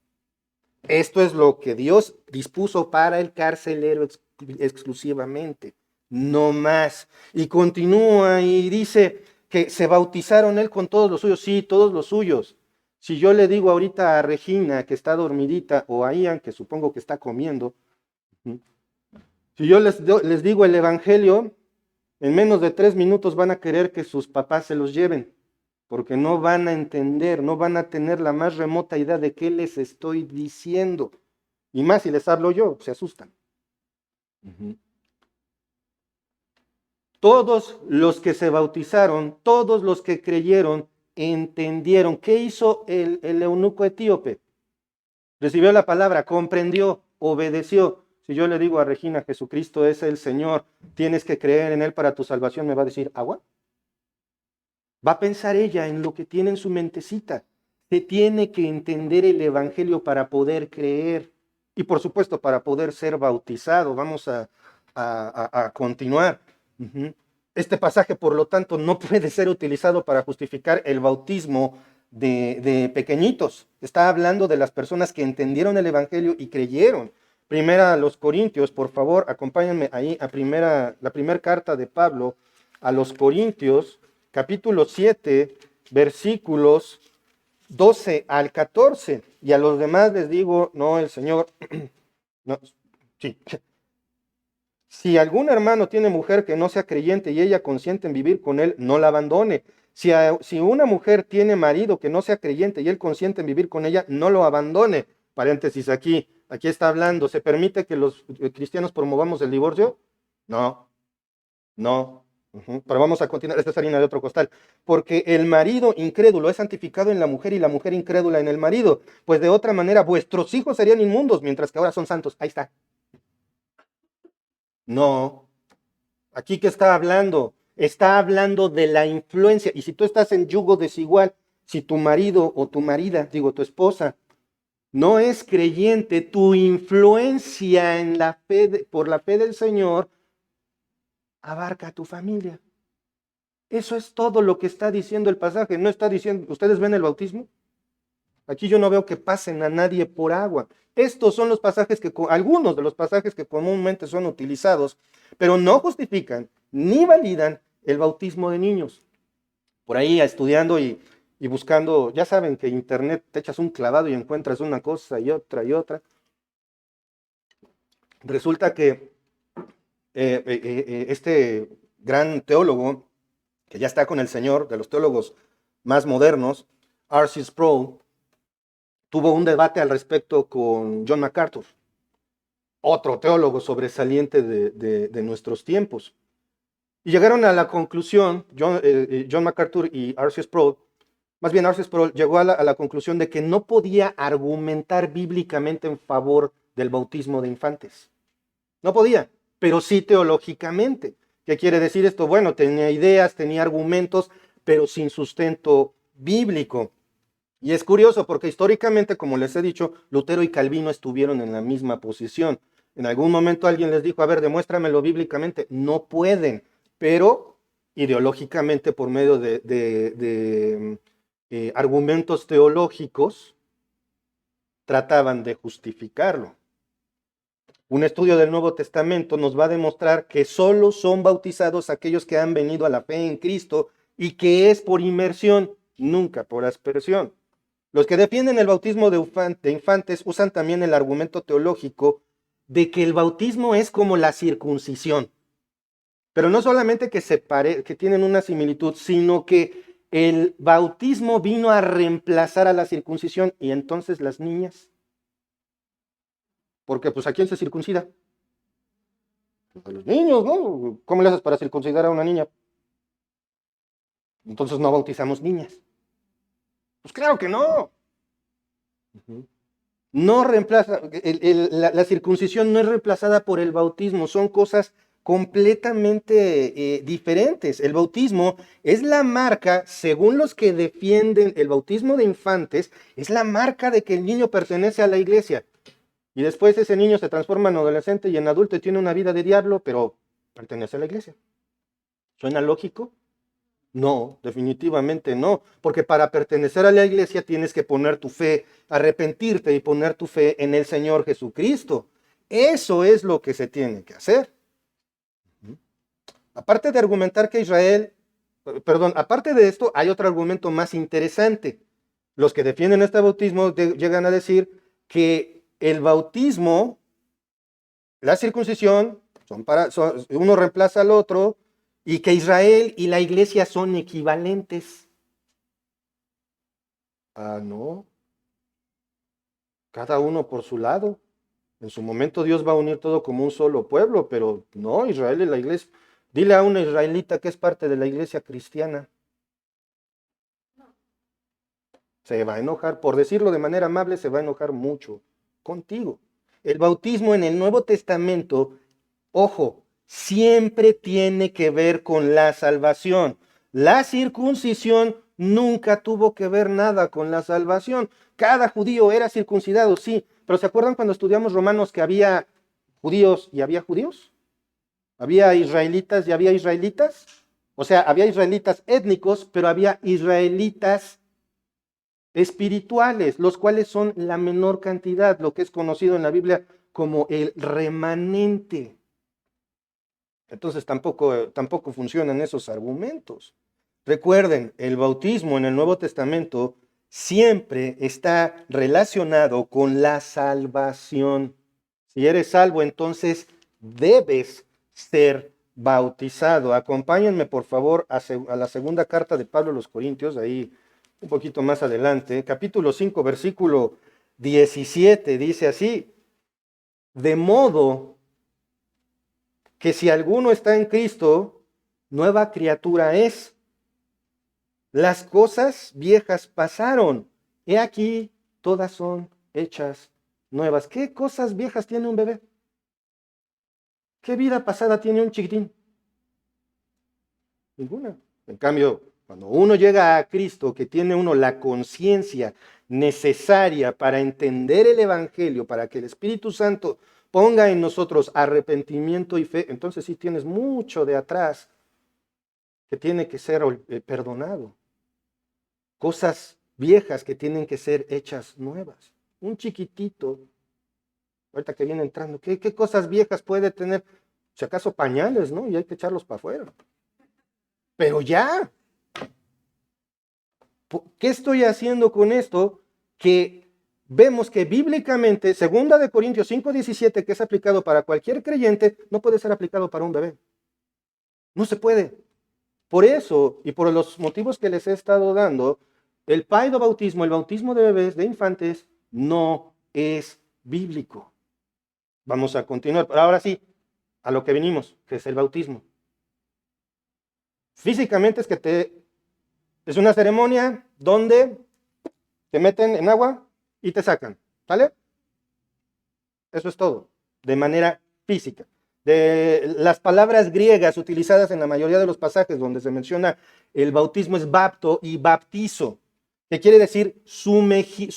Esto es lo que Dios dispuso para el carcelero exclusivamente, no más. Y continúa y dice que se bautizaron él con todos los suyos, sí, todos los suyos. Si yo le digo ahorita a Regina que está dormidita o a Ian que supongo que está comiendo, si yo les digo el evangelio, En menos de 3 minutos van a querer que sus papás se los lleven, porque no van a entender, no van a tener la más remota idea de qué les estoy diciendo. Y más si les hablo yo, se asustan. Todos los que se bautizaron, todos los que creyeron, entendieron. ¿Qué hizo el eunuco etíope? Recibió la palabra, comprendió, obedeció. Si yo le digo a Regina, Jesucristo es el Señor, tienes que creer en Él para tu salvación, ¿me va a decir agua? Va a pensar ella en lo que tiene en su mentecita. Se tiene que entender el Evangelio para poder creer y por supuesto para poder ser bautizado. Vamos a continuar. Este pasaje, por lo tanto, no puede ser utilizado para justificar el bautismo de pequeñitos. Está hablando de las personas que entendieron el Evangelio y creyeron. Primera a los Corintios, por favor, acompáñenme ahí a la primera carta de Pablo a los Corintios, capítulo 7, versículos 12 al 14. Y a los demás les digo, no, el Señor, no, sí. Si algún hermano tiene mujer que no sea creyente y ella consiente en vivir con él, no la abandone. Si una mujer tiene marido que no sea creyente y él consiente en vivir con ella, no lo abandone. Paréntesis aquí está hablando, ¿se permite que los cristianos promovamos el divorcio? No, no. Pero vamos a continuar, esta es harina de otro costal. Porque el marido incrédulo es santificado en la mujer y la mujer incrédula en el marido. Pues de otra manera, vuestros hijos serían inmundos, mientras que ahora son santos. Ahí está. No. Aquí que está hablando de la influencia. Y si tú estás en yugo desigual, si tu marido o tu marida, digo tu esposa, no es creyente, tu influencia en la fe por la fe del Señor abarca a tu familia. Eso es todo lo que está diciendo el pasaje. No está diciendo, ¿ustedes ven el bautismo? Aquí yo no veo que pasen a nadie por agua. Estos son los pasajes algunos de los pasajes que comúnmente son utilizados, pero no justifican ni validan el bautismo de niños. Por ahí estudiando y buscando, ya saben que internet te echas un clavado y encuentras una cosa y otra y otra. Resulta que este gran teólogo, que ya está con el Señor, de los teólogos más modernos, R.C. Sproul, tuvo un debate al respecto con John MacArthur, otro teólogo sobresaliente de nuestros tiempos. Y llegaron a la conclusión, John MacArthur y R.C. Sproul, más bien R.C. Sproul llegó a la conclusión de que no podía argumentar bíblicamente en favor del bautismo de infantes. No podía, pero sí teológicamente. ¿Qué quiere decir esto? Bueno, tenía ideas, tenía argumentos, pero sin sustento bíblico. Y es curioso porque históricamente, como les he dicho, Lutero y Calvino estuvieron en la misma posición. En algún momento alguien les dijo, a ver, demuéstramelo bíblicamente. No pueden, pero ideológicamente por medio de argumentos teológicos trataban de justificarlo. Un estudio del Nuevo Testamento nos va a demostrar que solo son bautizados aquellos que han venido a la fe en Cristo y que es por inmersión, nunca por aspersión. Los que defienden el bautismo de infantes usan también el argumento teológico de que el bautismo es como la circuncisión. Pero no solamente que tienen una similitud, sino que el bautismo vino a reemplazar a la circuncisión y entonces las niñas. Porque pues ¿a quién se circuncida? A los niños, ¿no? ¿Cómo le haces para circuncidar a una niña? Entonces no bautizamos niñas. Pues claro que no. No reemplaza, la circuncisión no es reemplazada por el bautismo, son cosas completamente diferentes. El bautismo es la marca, según los que defienden el bautismo de infantes, es la marca de que el niño pertenece a la iglesia. Y después ese niño se transforma en adolescente y en adulto y tiene una vida de diablo, pero pertenece a la iglesia. ¿Suena lógico? No, definitivamente no, porque para pertenecer a la iglesia tienes que poner tu fe, arrepentirte y poner tu fe en el Señor Jesucristo. Eso es lo que se tiene que hacer. Aparte de argumentar que aparte de esto, hay otro argumento más interesante. Los que defienden este bautismo llegan a decir que el bautismo, la circuncisión, uno reemplaza al otro, y que Israel y la iglesia son equivalentes. Ah, no, cada uno por su lado. En su momento Dios va a unir todo como un solo pueblo, pero no, Israel y la iglesia. Dile a una israelita que es parte de la iglesia cristiana. Se va a enojar, por decirlo de manera amable, se va a enojar mucho contigo. El bautismo en el Nuevo Testamento, ojo, siempre tiene que ver con la salvación. La circuncisión nunca tuvo que ver nada con la salvación. Cada judío era circuncidado, sí, pero ¿se acuerdan cuando estudiamos Romanos que había judíos y había judíos? ¿Había israelitas y había israelitas? O sea, había israelitas étnicos, pero había israelitas espirituales, los cuales son la menor cantidad, lo que es conocido en la Biblia como el remanente. Entonces tampoco funcionan esos argumentos. Recuerden, el bautismo en el Nuevo Testamento siempre está relacionado con la salvación. Si eres salvo, entonces debes ser bautizado. Acompáñenme, por favor, a la segunda carta de Pablo a los Corintios, ahí un poquito más adelante, capítulo 5, versículo 17, dice así: de modo que si alguno está en Cristo, nueva criatura es. Las cosas viejas pasaron. He aquí, todas son hechas nuevas. ¿Qué cosas viejas tiene un bebé? ¿Qué vida pasada tiene un chiquitín? Ninguna. En cambio, cuando uno llega a Cristo, que tiene uno la conciencia necesaria para entender el Evangelio, para que el Espíritu Santo ponga en nosotros arrepentimiento y fe, entonces sí tienes mucho de atrás que tiene que ser perdonado. Cosas viejas que tienen que ser hechas nuevas. Un chiquitito, ahorita que viene entrando, ¿qué cosas viejas puede tener? Si acaso pañales, ¿no? Y hay que echarlos para afuera. Pero ya, ¿qué estoy haciendo con esto? Que vemos que bíblicamente, 2 Corintios 5:17, que es aplicado para cualquier creyente, no puede ser aplicado para un bebé. No se puede. Por eso, y por los motivos que les he estado dando, el paidobautismo, el bautismo de bebés, de infantes, no es bíblico. Vamos a continuar. Pero ahora sí, a lo que venimos, que es el bautismo. Físicamente es una ceremonia donde te meten en agua y te sacan, ¿vale? Eso es todo, de manera física. De las palabras griegas utilizadas en la mayoría de los pasajes donde se menciona el bautismo es bapto y baptizo, que quiere decir sumergir.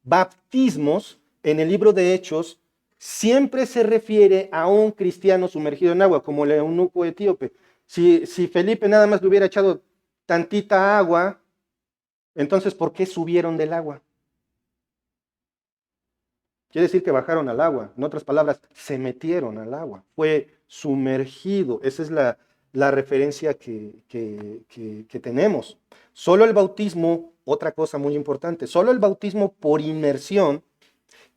Baptismos en el libro de Hechos siempre se refiere a un cristiano sumergido en agua, como el eunuco etíope. Si Felipe nada más le hubiera echado tantita agua, entonces ¿por qué subieron del agua? Quiere decir que bajaron al agua. En otras palabras, se metieron al agua. Fue sumergido. Esa es la referencia que tenemos. Solo el bautismo, otra cosa muy importante, solo el bautismo por inmersión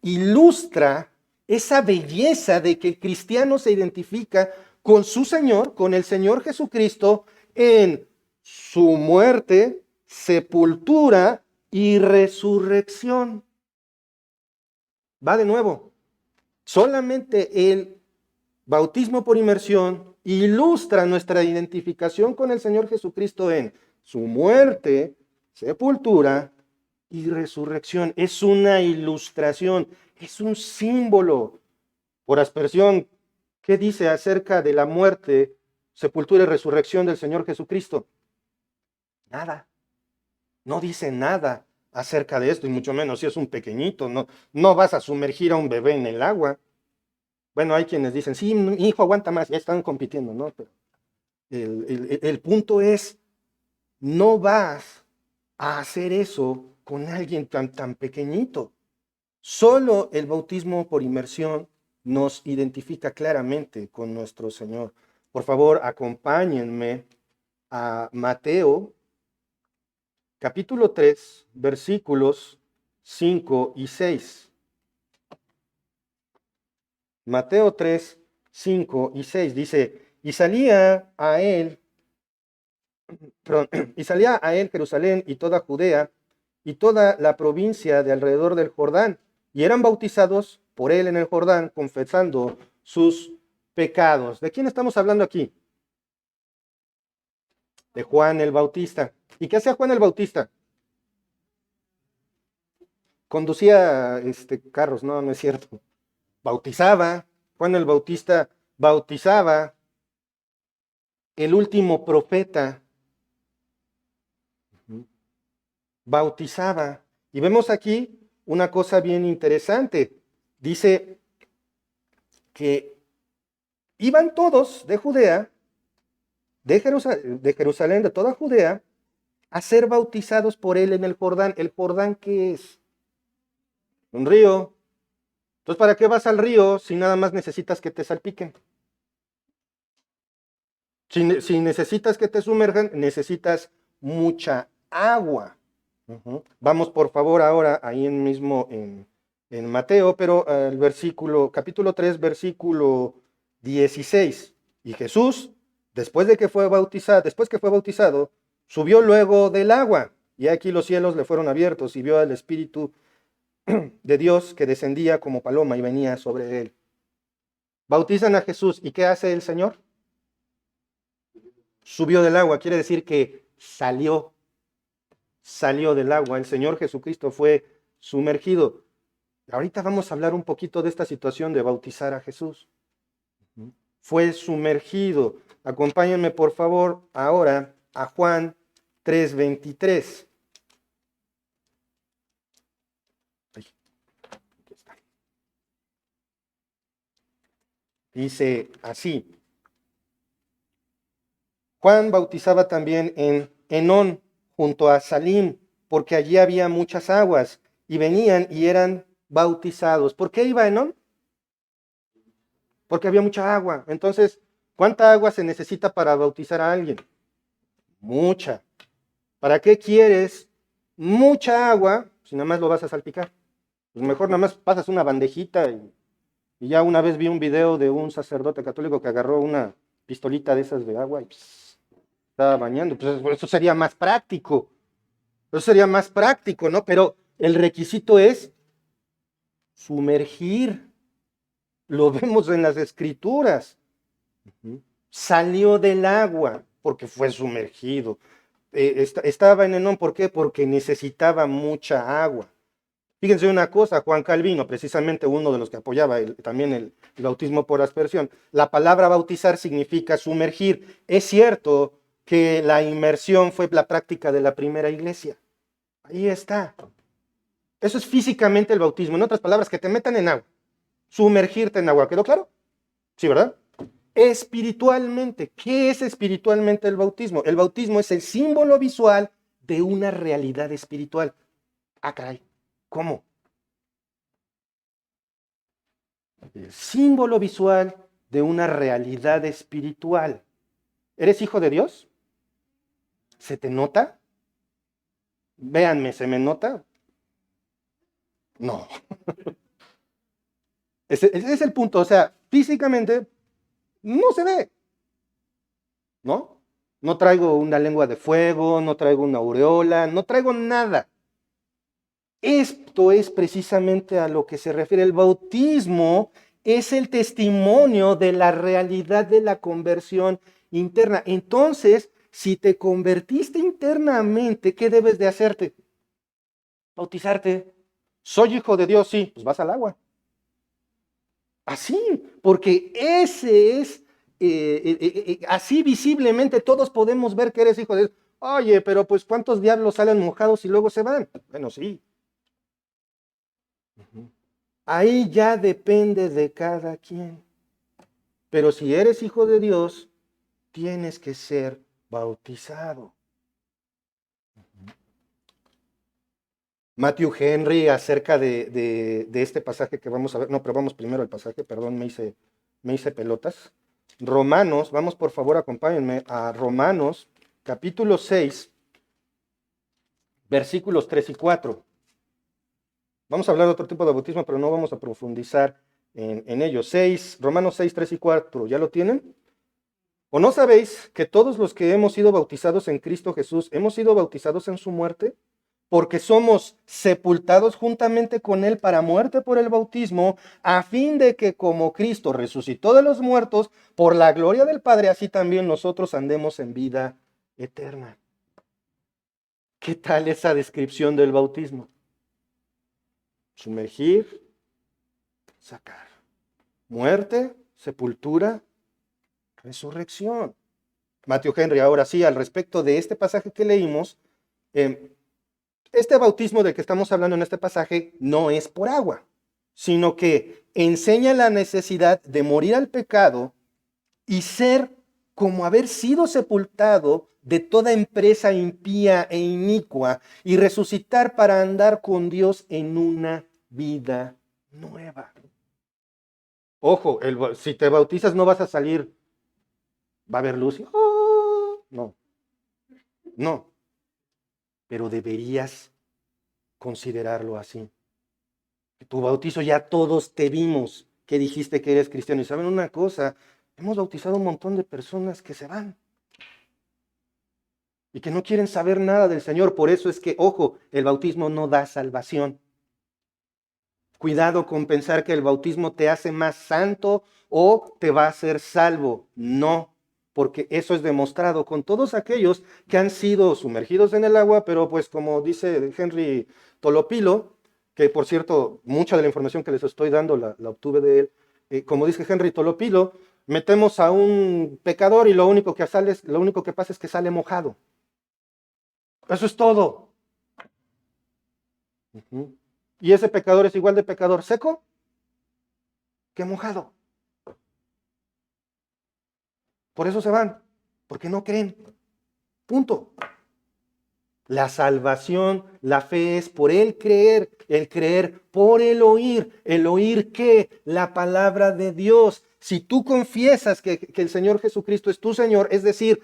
ilustra esa belleza de que el cristiano se identifica con su Señor, con el Señor Jesucristo, en su muerte, sepultura y resurrección. Va de nuevo. Solamente el bautismo por inmersión ilustra nuestra identificación con el Señor Jesucristo en su muerte, sepultura y resurrección. Es una ilustración, es un símbolo. Por aspersión, ¿qué dice acerca de la muerte, sepultura y resurrección del Señor Jesucristo? Nada. No dice nada acerca de esto, y mucho menos si es un pequeñito. No vas a sumergir a un bebé en el agua. Bueno, hay quienes dicen, sí, mi hijo aguanta más, ya están compitiendo, ¿no? Pero el punto es, no vas a hacer eso con alguien tan pequeñito. Solo el bautismo por inmersión nos identifica claramente con nuestro Señor. Por favor, acompáñenme a Mateo, capítulo 3, versículos 5 y 6. Mateo 3, 5 y 6 dice: Y salía a él, perdón, y salía a él Jerusalén y toda Judea y toda la provincia de alrededor del Jordán, y eran bautizados por él en el Jordán, confesando sus pecados. ¿De quién estamos hablando aquí? De Juan el Bautista. ¿Y qué hacía Juan el Bautista? Conducía carros, no, no es cierto. Bautizaba. Juan el Bautista bautizaba. El último profeta bautizaba. Y vemos aquí una cosa bien interesante. Dice que iban todos de Judea, de Jerusalén, de toda Judea, a ser bautizados por él en el Jordán. ¿El Jordán qué es? Un río. Entonces, ¿para qué vas al río si nada más necesitas que te salpiquen? Si necesitas que te sumerjan, necesitas mucha agua. Vamos por favor ahora ahí mismo en Mateo, pero el capítulo 3, versículo 16. Y Jesús, después que fue bautizado, subió luego del agua. Y aquí los cielos le fueron abiertos y vio al Espíritu de Dios que descendía como paloma y venía sobre él. Bautizan a Jesús. ¿Y qué hace el Señor? Subió del agua. Quiere decir que salió del agua. El Señor Jesucristo fue sumergido. Ahorita vamos a hablar un poquito de esta situación de bautizar a Jesús. Fue sumergido. Acompáñenme por favor ahora a Juan 3:23. Dice así. Juan bautizaba también en Enón, junto a Salim, porque allí había muchas aguas, y venían y eran bautizados. ¿Por qué iba a Enón? Porque había mucha agua. Entonces, ¿cuánta agua se necesita para bautizar a alguien? Mucha. ¿Para qué quieres mucha agua si nada más lo vas a salpicar? Pues mejor nada más pasas una bandejita y ya una vez vi un video de un sacerdote católico que agarró una pistolita de esas de agua y estaba bañando. Pues eso sería más práctico. Eso sería más práctico, ¿no? Pero el requisito es sumergir. Lo vemos en las escrituras. Salió del agua porque fue sumergido. Estaba en Enón, ¿por qué? Porque necesitaba mucha agua. Fíjense una cosa, Juan Calvino, precisamente uno de los que apoyaba también el bautismo por aspersión, la palabra bautizar significa sumergir. Es cierto que la inmersión fue la práctica de la primera iglesia. Ahí está. Eso es físicamente el bautismo. En otras palabras, que te metan en agua. Sumergirte en agua. ¿Quedó claro? Sí, ¿verdad? Espiritualmente, ¿qué es espiritualmente el bautismo? El bautismo es el símbolo visual de una realidad espiritual. Ah, caray. ¿Cómo? El símbolo visual de una realidad espiritual. ¿Eres hijo de Dios? ¿Se te nota? Véanme, ¿se me nota? No. Ese es el punto. O sea, físicamente no se ve. ¿No? No traigo una lengua de fuego, no traigo una aureola, no traigo nada. Esto es precisamente a lo que se refiere el bautismo, es el testimonio de la realidad de la conversión interna. Entonces, si te convertiste internamente, ¿qué debes de hacerte? Bautizarte. ¿Soy hijo de Dios? Sí, pues vas al agua. Así, porque ese es, así visiblemente todos podemos ver que eres hijo de Dios. Oye, pero pues ¿cuántos diablos salen mojados y luego se van? Bueno, sí. Ahí ya depende de cada quien. Pero si eres hijo de Dios, tienes que ser bautizado. Matthew Henry, acerca de este pasaje que vamos a ver, no, pero vamos primero al pasaje, perdón, me hice pelotas. Romanos, vamos por favor, acompáñenme a Romanos, capítulo 6, versículos 3 y 4. Vamos a hablar de otro tipo de bautismo, pero no vamos a profundizar en ello. Romanos 6, 3 y 4, ¿ya lo tienen? ¿O no sabéis que todos los que hemos sido bautizados en Cristo Jesús, hemos sido bautizados en su muerte? Porque somos sepultados juntamente con Él para muerte por el bautismo, a fin de que como Cristo resucitó de los muertos, por la gloria del Padre, así también nosotros andemos en vida eterna. ¿Qué tal esa descripción del bautismo? Sumergir, sacar. Muerte, sepultura, resurrección. Matthew Henry, ahora sí, al respecto de este pasaje que leímos, este bautismo del que estamos hablando en este pasaje no es por agua, sino que enseña la necesidad de morir al pecado y ser como haber sido sepultado de toda empresa impía e inicua y resucitar para andar con Dios en una vida nueva. Ojo, si te bautizas no vas a salir, va a haber luz. ¡Oh! No, no, pero deberías considerarlo así. Tu bautizo ya todos te vimos que dijiste que eres cristiano. Y saben una cosa, hemos bautizado un montón de personas que se van y que no quieren saber nada del Señor. Por eso es que, ojo, el bautismo no da salvación. Cuidado con pensar que el bautismo te hace más santo o te va a hacer salvo. No, porque eso es demostrado con todos aquellos que han sido sumergidos en el agua, pero pues como dice Henry Tolopilo, que por cierto, mucha de la información que les estoy dando la obtuve de él, como dice Henry Tolopilo, metemos a un pecador y lo único que pasa es que sale mojado. Eso es todo. Y ese pecador es igual de pecador seco que mojado. Por eso se van, porque no creen. Punto. La salvación, la fe es por el creer por el oír ¿qué? La palabra de Dios. Si tú confiesas que el Señor Jesucristo es tu Señor, es decir,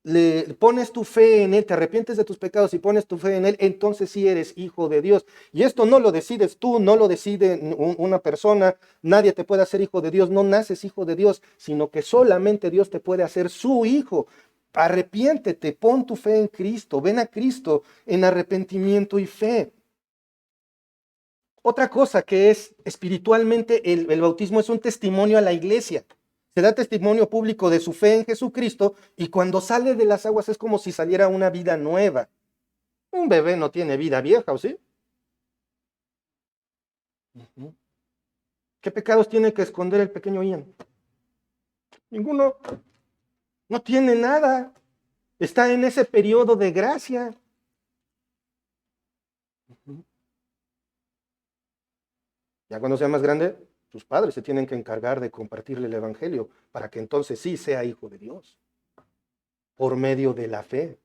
le pones tu fe en Él, te arrepientes de tus pecados y pones tu fe en Él, entonces sí eres hijo de Dios. Y esto no lo decides tú, no lo decide una persona, nadie te puede hacer hijo de Dios, no naces hijo de Dios, sino que solamente Dios te puede hacer su hijo. Arrepiéntete, pon tu fe en Cristo, ven a Cristo en arrepentimiento y fe. Otra cosa que es espiritualmente, el bautismo es un testimonio a la iglesia. Se da testimonio público de su fe en Jesucristo y cuando sale de las aguas es como si saliera una vida nueva. Un bebé no tiene vida vieja, ¿o sí? ¿Qué pecados tiene que esconder el pequeño Ian? Ninguno. No tiene nada. Está en ese periodo de gracia. Ya cuando sea más grande, sus padres se tienen que encargar de compartirle el evangelio para que entonces sí sea hijo de Dios por medio de la fe.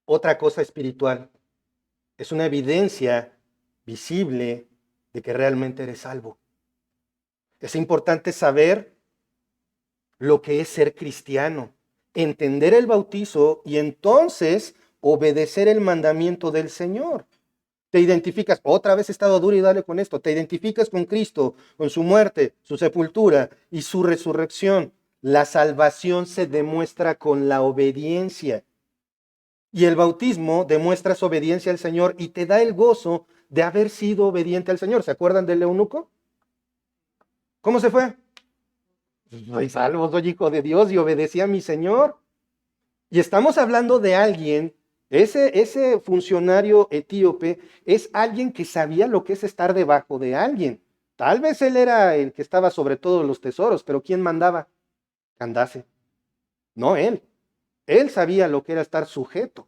Otra cosa espiritual es una evidencia visible de que realmente eres salvo. Es importante saber lo que es ser cristiano, entender el bautizo y entonces obedecer el mandamiento del Señor. Te identificas, otra vez he estado duro y dale con esto, te identificas con Cristo, con su muerte, su sepultura y su resurrección. La salvación se demuestra con la obediencia. Y el bautismo demuestra su obediencia al Señor y te da el gozo de haber sido obediente al Señor. ¿Se acuerdan del eunuco? ¿Cómo se fue? Soy salvo, soy hijo de Dios y obedecí a mi Señor. Y estamos hablando de alguien, ese funcionario etíope es alguien que sabía lo que es estar debajo de alguien. Tal vez él era el que estaba sobre todos los tesoros, pero ¿quién mandaba? Candace. No él. Él sabía lo que era estar sujeto.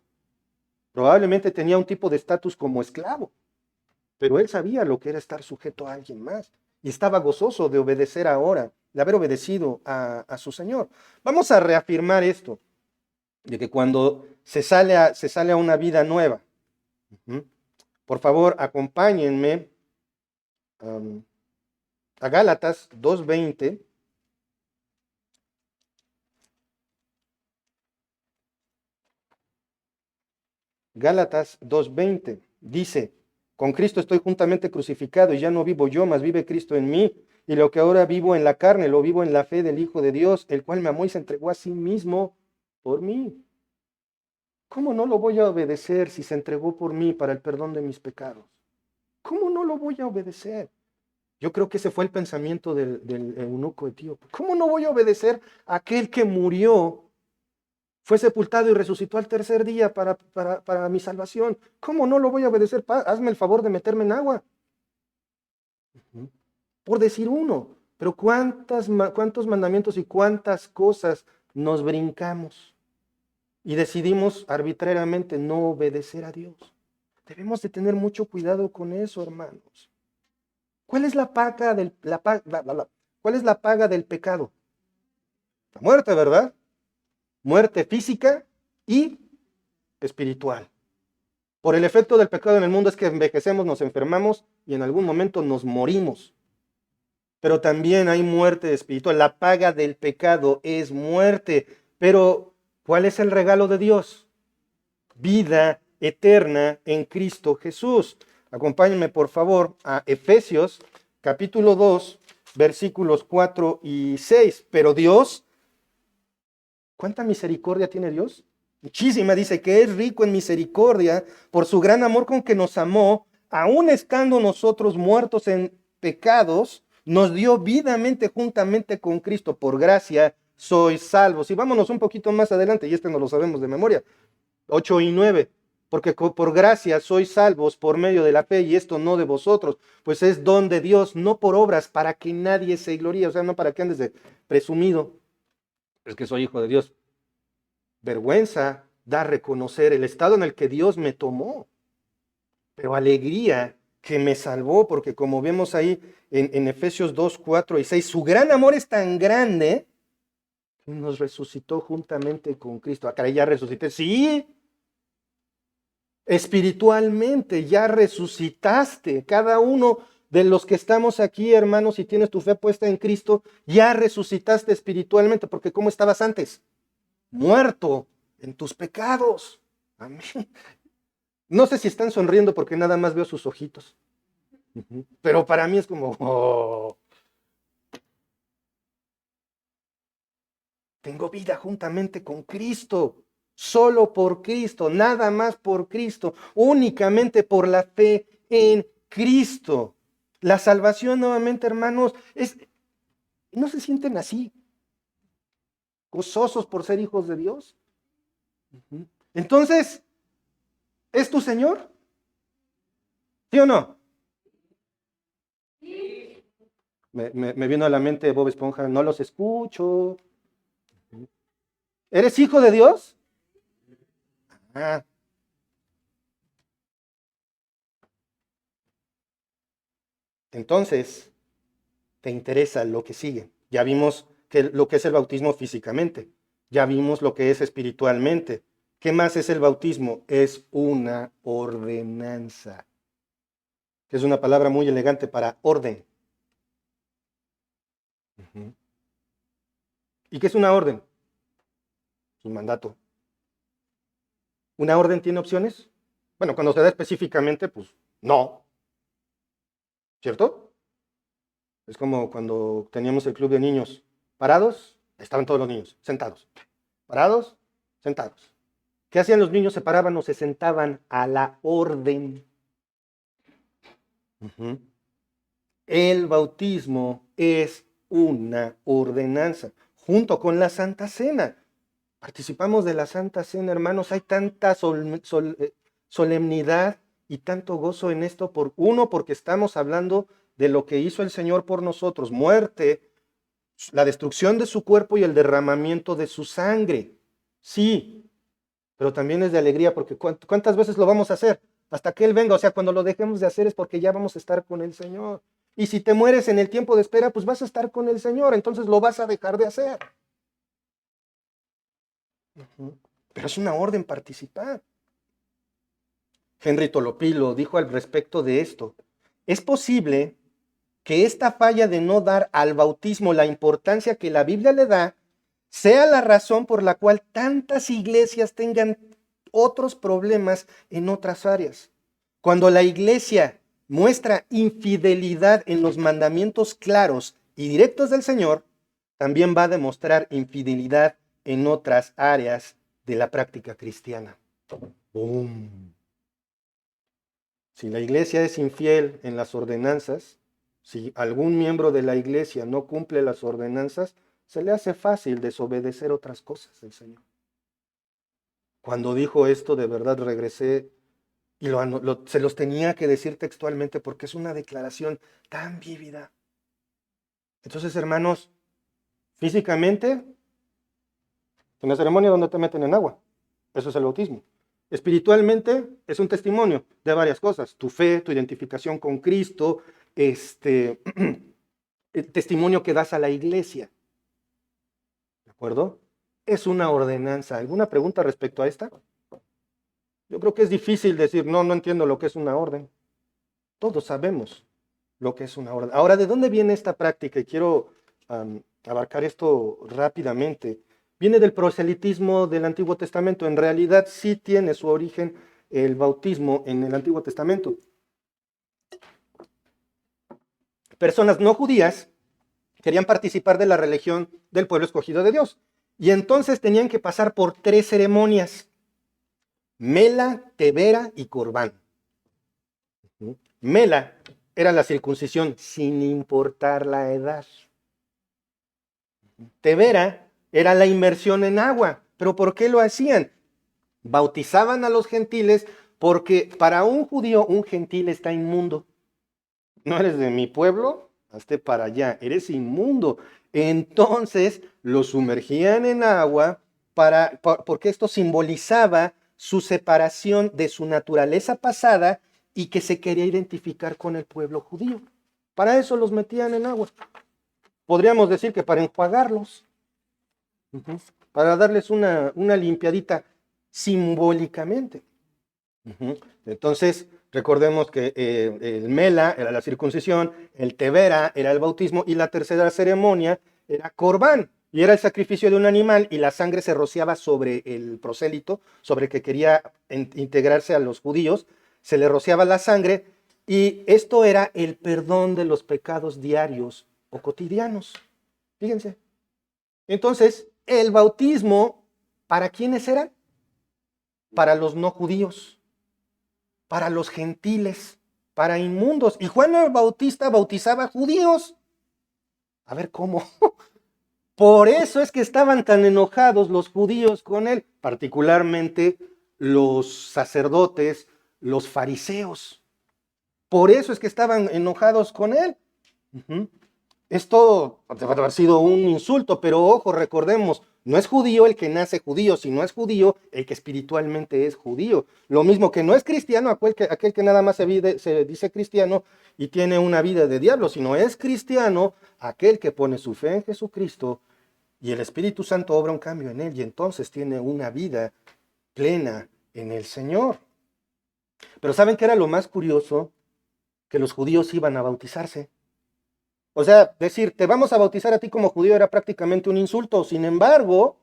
Probablemente tenía un tipo de estatus como esclavo, pero él sabía lo que era estar sujeto a alguien más. Y estaba gozoso de obedecer ahora, de haber obedecido a su Señor. Vamos a reafirmar esto, de que cuando se sale a una vida nueva, por favor, acompáñenme a Gálatas 2:20. Gálatas 2:20 dice, Con Cristo estoy juntamente crucificado y ya no vivo yo, mas vive Cristo en mí. Y lo que ahora vivo en la carne, lo vivo en la fe del Hijo de Dios, el cual me amó y se entregó a sí mismo por mí. ¿Cómo no lo voy a obedecer si se entregó por mí para el perdón de mis pecados? ¿Cómo no lo voy a obedecer? Yo creo que ese fue el pensamiento del eunuco etíope. ¿Cómo no voy a obedecer a aquel que murió, fue sepultado y resucitó al tercer día para mi salvación? ¿Cómo no lo voy a obedecer? Hazme el favor de meterme en agua. Por decir uno. Pero ¿cuántos mandamientos y cuántas cosas nos brincamos y decidimos arbitrariamente no obedecer a Dios? Debemos de tener mucho cuidado con eso, hermanos. ¿Cuál es la paga ¿cuál es la paga del pecado? La muerte, ¿verdad? Muerte física y espiritual. Por el efecto del pecado en el mundo es que envejecemos, nos enfermamos y en algún momento nos morimos. Pero también hay muerte espiritual. La paga del pecado es muerte. Pero, ¿cuál es el regalo de Dios? Vida eterna en Cristo Jesús. Acompáñenme, por favor, a Efesios capítulo 2, versículos 4 y 6. Pero Dios, ¿cuánta misericordia tiene Dios? Muchísima. Dice que es rico en misericordia por su gran amor con que nos amó, aun estando nosotros muertos en pecados, nos dio vidamente juntamente con Cristo. Por gracia sois salvos. Y vámonos un poquito más adelante, y no lo sabemos de memoria. 8 y 9. Porque por gracia sois salvos por medio de la fe, y esto no de vosotros, pues es don de Dios, no por obras, para que nadie se gloríe. O sea, no para que andes de presumido. Es que soy hijo de Dios. Vergüenza da reconocer el estado en el que Dios me tomó. Pero alegría que me salvó, porque como vemos ahí en Efesios 2, 4 y 6, su gran amor es tan grande que nos resucitó juntamente con Cristo. Acá ya resucité. Sí, espiritualmente ya resucitaste. Cada uno de los que estamos aquí, hermanos, si tienes tu fe puesta en Cristo, ya resucitaste espiritualmente, porque ¿cómo estabas antes? Muerto en tus pecados. Amén. No sé si están sonriendo porque nada más veo sus ojitos. Pero para mí es como, oh, tengo vida juntamente con Cristo. Solo por Cristo, nada más por Cristo, únicamente por la fe en Cristo. La salvación, nuevamente, hermanos, ¿no se sienten así? Gozosos por ser hijos de Dios. Entonces, ¿es tu Señor? ¿Sí o no? Sí. Me vino a la mente Bob Esponja, no los escucho. ¿Eres hijo de Dios? Ah. Entonces, te interesa lo que sigue. Ya vimos lo que es el bautismo físicamente. Ya vimos lo que es espiritualmente. ¿Qué más es el bautismo? Es una ordenanza. Que es una palabra muy elegante para orden. ¿Y qué es una orden? Es un mandato. ¿Una orden tiene opciones? Bueno, cuando se da específicamente, pues no. ¿Cierto? Es como cuando teníamos el club de niños parados, estaban todos los niños, sentados. Parados, sentados. ¿Qué hacían los niños? Se paraban o se sentaban a la orden. El bautismo es una ordenanza, junto con la Santa Cena. Participamos de la Santa Cena, hermanos. Hay tanta solemnidad y tanto gozo en esto. Porque estamos hablando de lo que hizo el Señor por nosotros. Muerte, la destrucción de su cuerpo y el derramamiento de su sangre. Sí, pero también es de alegría, porque ¿cuántas veces lo vamos a hacer? Hasta que Él venga. O sea, cuando lo dejemos de hacer es porque ya vamos a estar con el Señor. Y si te mueres en el tiempo de espera, pues vas a estar con el Señor. Entonces lo vas a dejar de hacer. Pero es una orden participar. Henry Tolopilo dijo al respecto de esto: es posible que esta falla de no dar al bautismo la importancia que la Biblia le da sea la razón por la cual tantas iglesias tengan otros problemas en otras áreas. Cuando la iglesia muestra infidelidad en los mandamientos claros y directos del Señor, también va a demostrar infidelidad en otras áreas de la práctica cristiana. ¡Bum! Si la iglesia es infiel en las ordenanzas, si algún miembro de la iglesia no cumple las ordenanzas, se le hace fácil desobedecer otras cosas del Señor. Cuando dijo esto, de verdad regresé y se los tenía que decir textualmente porque es una declaración tan vívida. Entonces, hermanos, físicamente, en la ceremonia donde te meten en agua, eso es el bautismo. Espiritualmente es un testimonio de varias cosas, tu fe, tu identificación con Cristo, el testimonio que das a la iglesia. ¿De acuerdo? Es una ordenanza. ¿Alguna pregunta respecto a esta? Yo creo que es difícil decir, no entiendo lo que es una orden. Todos sabemos lo que es una orden. Ahora, ¿de dónde viene esta práctica? Y quiero abarcar esto rápidamente. Viene del proselitismo del Antiguo Testamento. En realidad sí tiene su origen el bautismo en el Antiguo Testamento. Personas no judías querían participar de la religión del pueblo escogido de Dios. Y entonces tenían que pasar por 3 ceremonias: Mela, Tevera y Corbán. Mela era la circuncisión sin importar la edad. Tevera era la inmersión en agua. ¿Pero por qué lo hacían? Bautizaban a los gentiles porque para un judío un gentil está inmundo. No eres de mi pueblo, hazte para allá, eres inmundo. Entonces lo sumergían en agua porque esto simbolizaba su separación de su naturaleza pasada y que se quería identificar con el pueblo judío. Para eso los metían en agua. Podríamos decir que para enjuagarlos, para darles una limpiadita simbólicamente. Entonces, recordemos que el Mela era la circuncisión, el Tevera era el bautismo y la tercera ceremonia era Corbán, y era el sacrificio de un animal y la sangre se rociaba sobre el prosélito, sobre el que quería integrarse a los judíos, se le rociaba la sangre y esto era el perdón de los pecados diarios o cotidianos. Fíjense. Entonces, el bautismo, ¿para quiénes era? Para los no judíos, para los gentiles, para inmundos. Y Juan el Bautista bautizaba judíos. A ver, ¿cómo? Por eso es que estaban tan enojados los judíos con él, particularmente los sacerdotes, los fariseos. Por eso es que estaban enojados con él. Esto debe haber sido un insulto, pero ojo, recordemos, no es judío el que nace judío, sino es judío el que espiritualmente es judío. Lo mismo que no es cristiano aquel que nada más se dice cristiano y tiene una vida de diablo, sino es cristiano aquel que pone su fe en Jesucristo y el Espíritu Santo obra un cambio en él y entonces tiene una vida plena en el Señor. Pero ¿saben qué era lo más curioso? Que los judíos iban a bautizarse. O sea, decir, te vamos a bautizar a ti como judío era prácticamente un insulto. Sin embargo,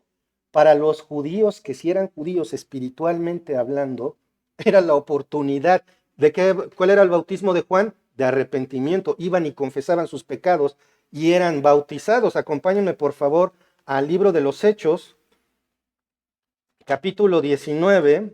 para los judíos que sí eran judíos espiritualmente hablando, era la oportunidad de ¿cuál era el bautismo de Juan? De arrepentimiento. Iban y confesaban sus pecados y eran bautizados. Acompáñenme, por favor, al libro de los Hechos, capítulo 19,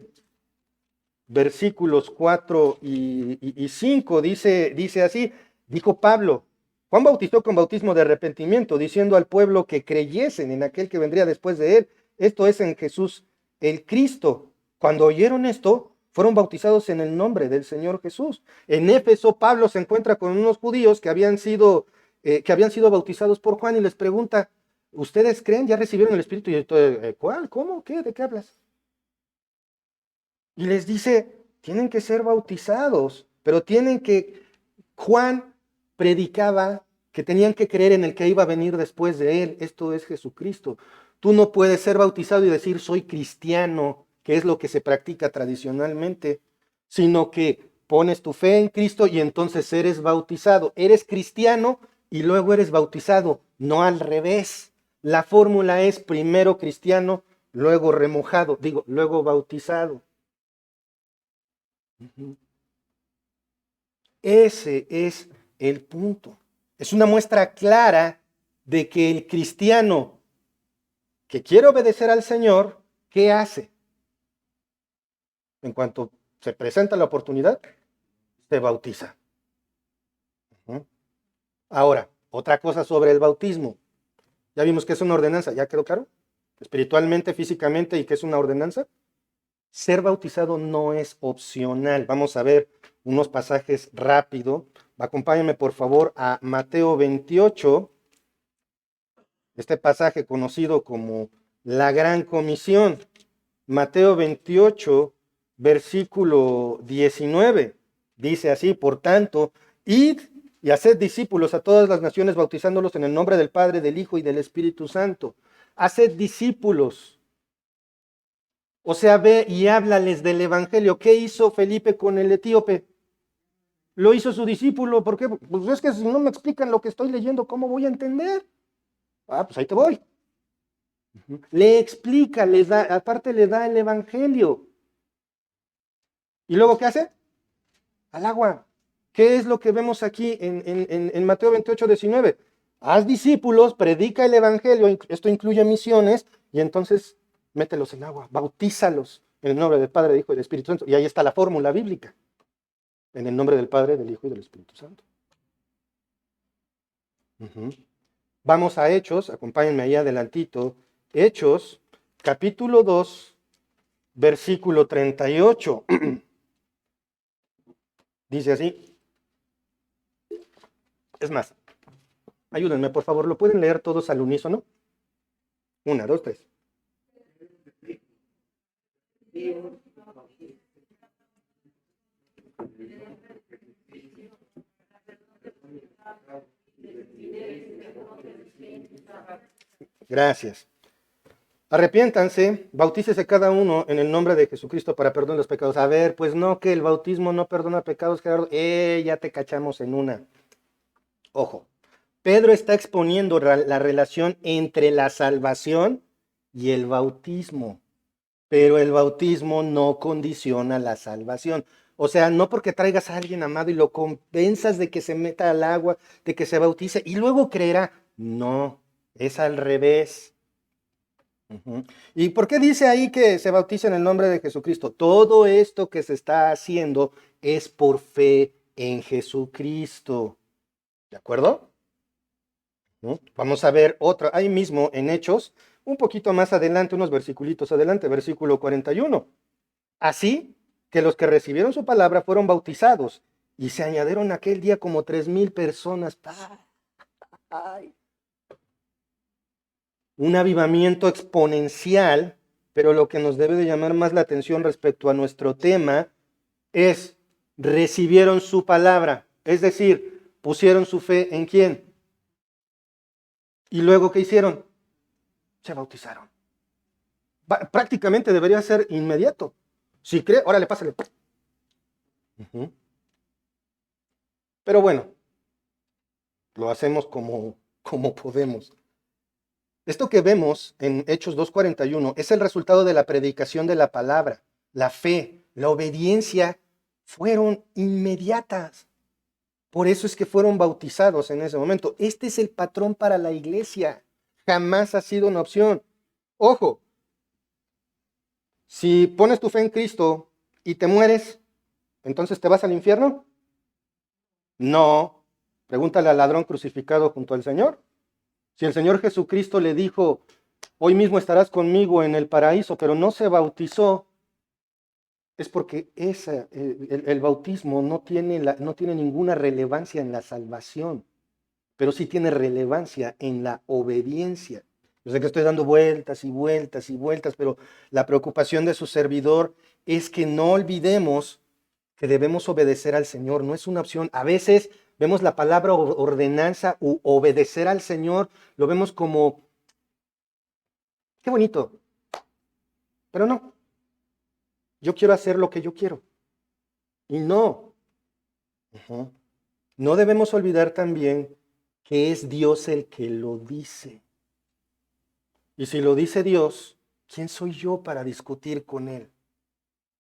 versículos 4 y 5. Dice así, dijo Pablo: Juan bautizó con bautismo de arrepentimiento, diciendo al pueblo que creyesen en aquel que vendría después de él, esto es, en Jesús el Cristo. Cuando oyeron esto, fueron bautizados en el nombre del Señor Jesús. En Éfeso, Pablo se encuentra con unos judíos que habían sido bautizados por Juan y les pregunta, ¿ustedes creen? ¿Ya recibieron el Espíritu? Y ¿cuál? ¿Cómo? ¿Qué? ¿De qué hablas? Y les dice, tienen que ser bautizados, pero Juan predicaba que tenían que creer en el que iba a venir después de él, esto es Jesucristo. Tú no puedes ser bautizado y decir soy cristiano, que es lo que se practica tradicionalmente, sino que pones tu fe en Cristo y entonces eres bautizado. Eres cristiano y luego eres bautizado, no al revés. La fórmula es primero cristiano, luego bautizado. Ese es el punto. Es una muestra clara de que el cristiano que quiere obedecer al Señor, ¿qué hace? En cuanto se presenta la oportunidad, se bautiza. Ahora, otra cosa sobre el bautismo. Ya vimos que es una ordenanza, ¿ya quedó claro? Espiritualmente, físicamente, y que es una ordenanza. Ser bautizado no es opcional. Vamos a ver unos pasajes rápido. Acompáñenme por favor a Mateo 28, este pasaje conocido como la Gran Comisión. Mateo 28, versículo 19. Dice así: por tanto, id y haced discípulos a todas las naciones, bautizándolos en el nombre del Padre, del Hijo y del Espíritu Santo. Haced discípulos. O sea, ve y háblales del Evangelio. ¿Qué hizo Felipe con el etíope? Lo hizo su discípulo. ¿Por qué? Pues es que si no me explican lo que estoy leyendo, ¿cómo voy a entender? Ah, pues ahí te voy. Le explica, les da, aparte le da el Evangelio. ¿Y luego qué hace? Al agua. ¿Qué es lo que vemos aquí en Mateo 28, 19? Haz discípulos, predica el Evangelio, esto incluye misiones, y entonces mételos en agua, bautízalos en el nombre del Padre, del Hijo y del Espíritu Santo. Y ahí está la fórmula bíblica. En el nombre del Padre, del Hijo y del Espíritu Santo. Vamos a Hechos, acompáñenme ahí adelantito. Hechos, capítulo 2, versículo 38. Dice así. Es más, ayúdenme por favor, ¿lo pueden leer todos al unísono? 1, 2, 3. Gracias. Arrepiéntanse, bautícese cada uno en el nombre de Jesucristo para perdón de los pecados. A ver, pues no, que el bautismo no perdona pecados, Gerardo. Ya te cachamos en una. Ojo, Pedro está exponiendo la relación entre la salvación y el bautismo, pero el bautismo no condiciona la salvación. O sea, no porque traigas a alguien amado y lo convenzas de que se meta al agua, de que se bautice y luego creerá. No, es al revés. ¿Y por qué dice ahí que se bautiza en el nombre de Jesucristo? Todo esto que se está haciendo es por fe en Jesucristo. ¿De acuerdo? Vamos a ver otra, ahí mismo en Hechos, un poquito más adelante, unos versiculitos adelante, versículo 41. Así que los que recibieron su palabra fueron bautizados y se añadieron aquel día como 3,000 personas. ¡Ay! Un avivamiento exponencial, pero lo que nos debe de llamar más la atención respecto a nuestro tema es: recibieron su palabra, es decir, pusieron su fe en ¿quién? Y luego, ¿qué hicieron? Se bautizaron. Prácticamente debería ser inmediato. Si cree, órale, pásale. Pero bueno, lo hacemos como podemos. Esto que vemos en Hechos 2:41 es el resultado de la predicación de la palabra. La fe, la obediencia fueron inmediatas. Por eso es que fueron bautizados en ese momento. Este es el patrón para la iglesia. Jamás ha sido una opción. Ojo, si pones tu fe en Cristo y te mueres, ¿entonces te vas al infierno? No. Pregúntale al ladrón crucificado junto al Señor. Si el Señor Jesucristo le dijo: hoy mismo estarás conmigo en el paraíso, pero no se bautizó, es porque el bautismo no tiene ninguna relevancia en la salvación, pero sí tiene relevancia en la obediencia. Yo sé que estoy dando vueltas y vueltas y vueltas, pero la preocupación de su servidor es que no olvidemos que debemos obedecer al Señor. No es una opción. A veces vemos la palabra ordenanza u obedecer al Señor, lo vemos como, qué bonito, pero no. Yo quiero hacer lo que yo quiero. Y no. No debemos olvidar también que es Dios el que lo dice. Y si lo dice Dios, ¿quién soy yo para discutir con Él?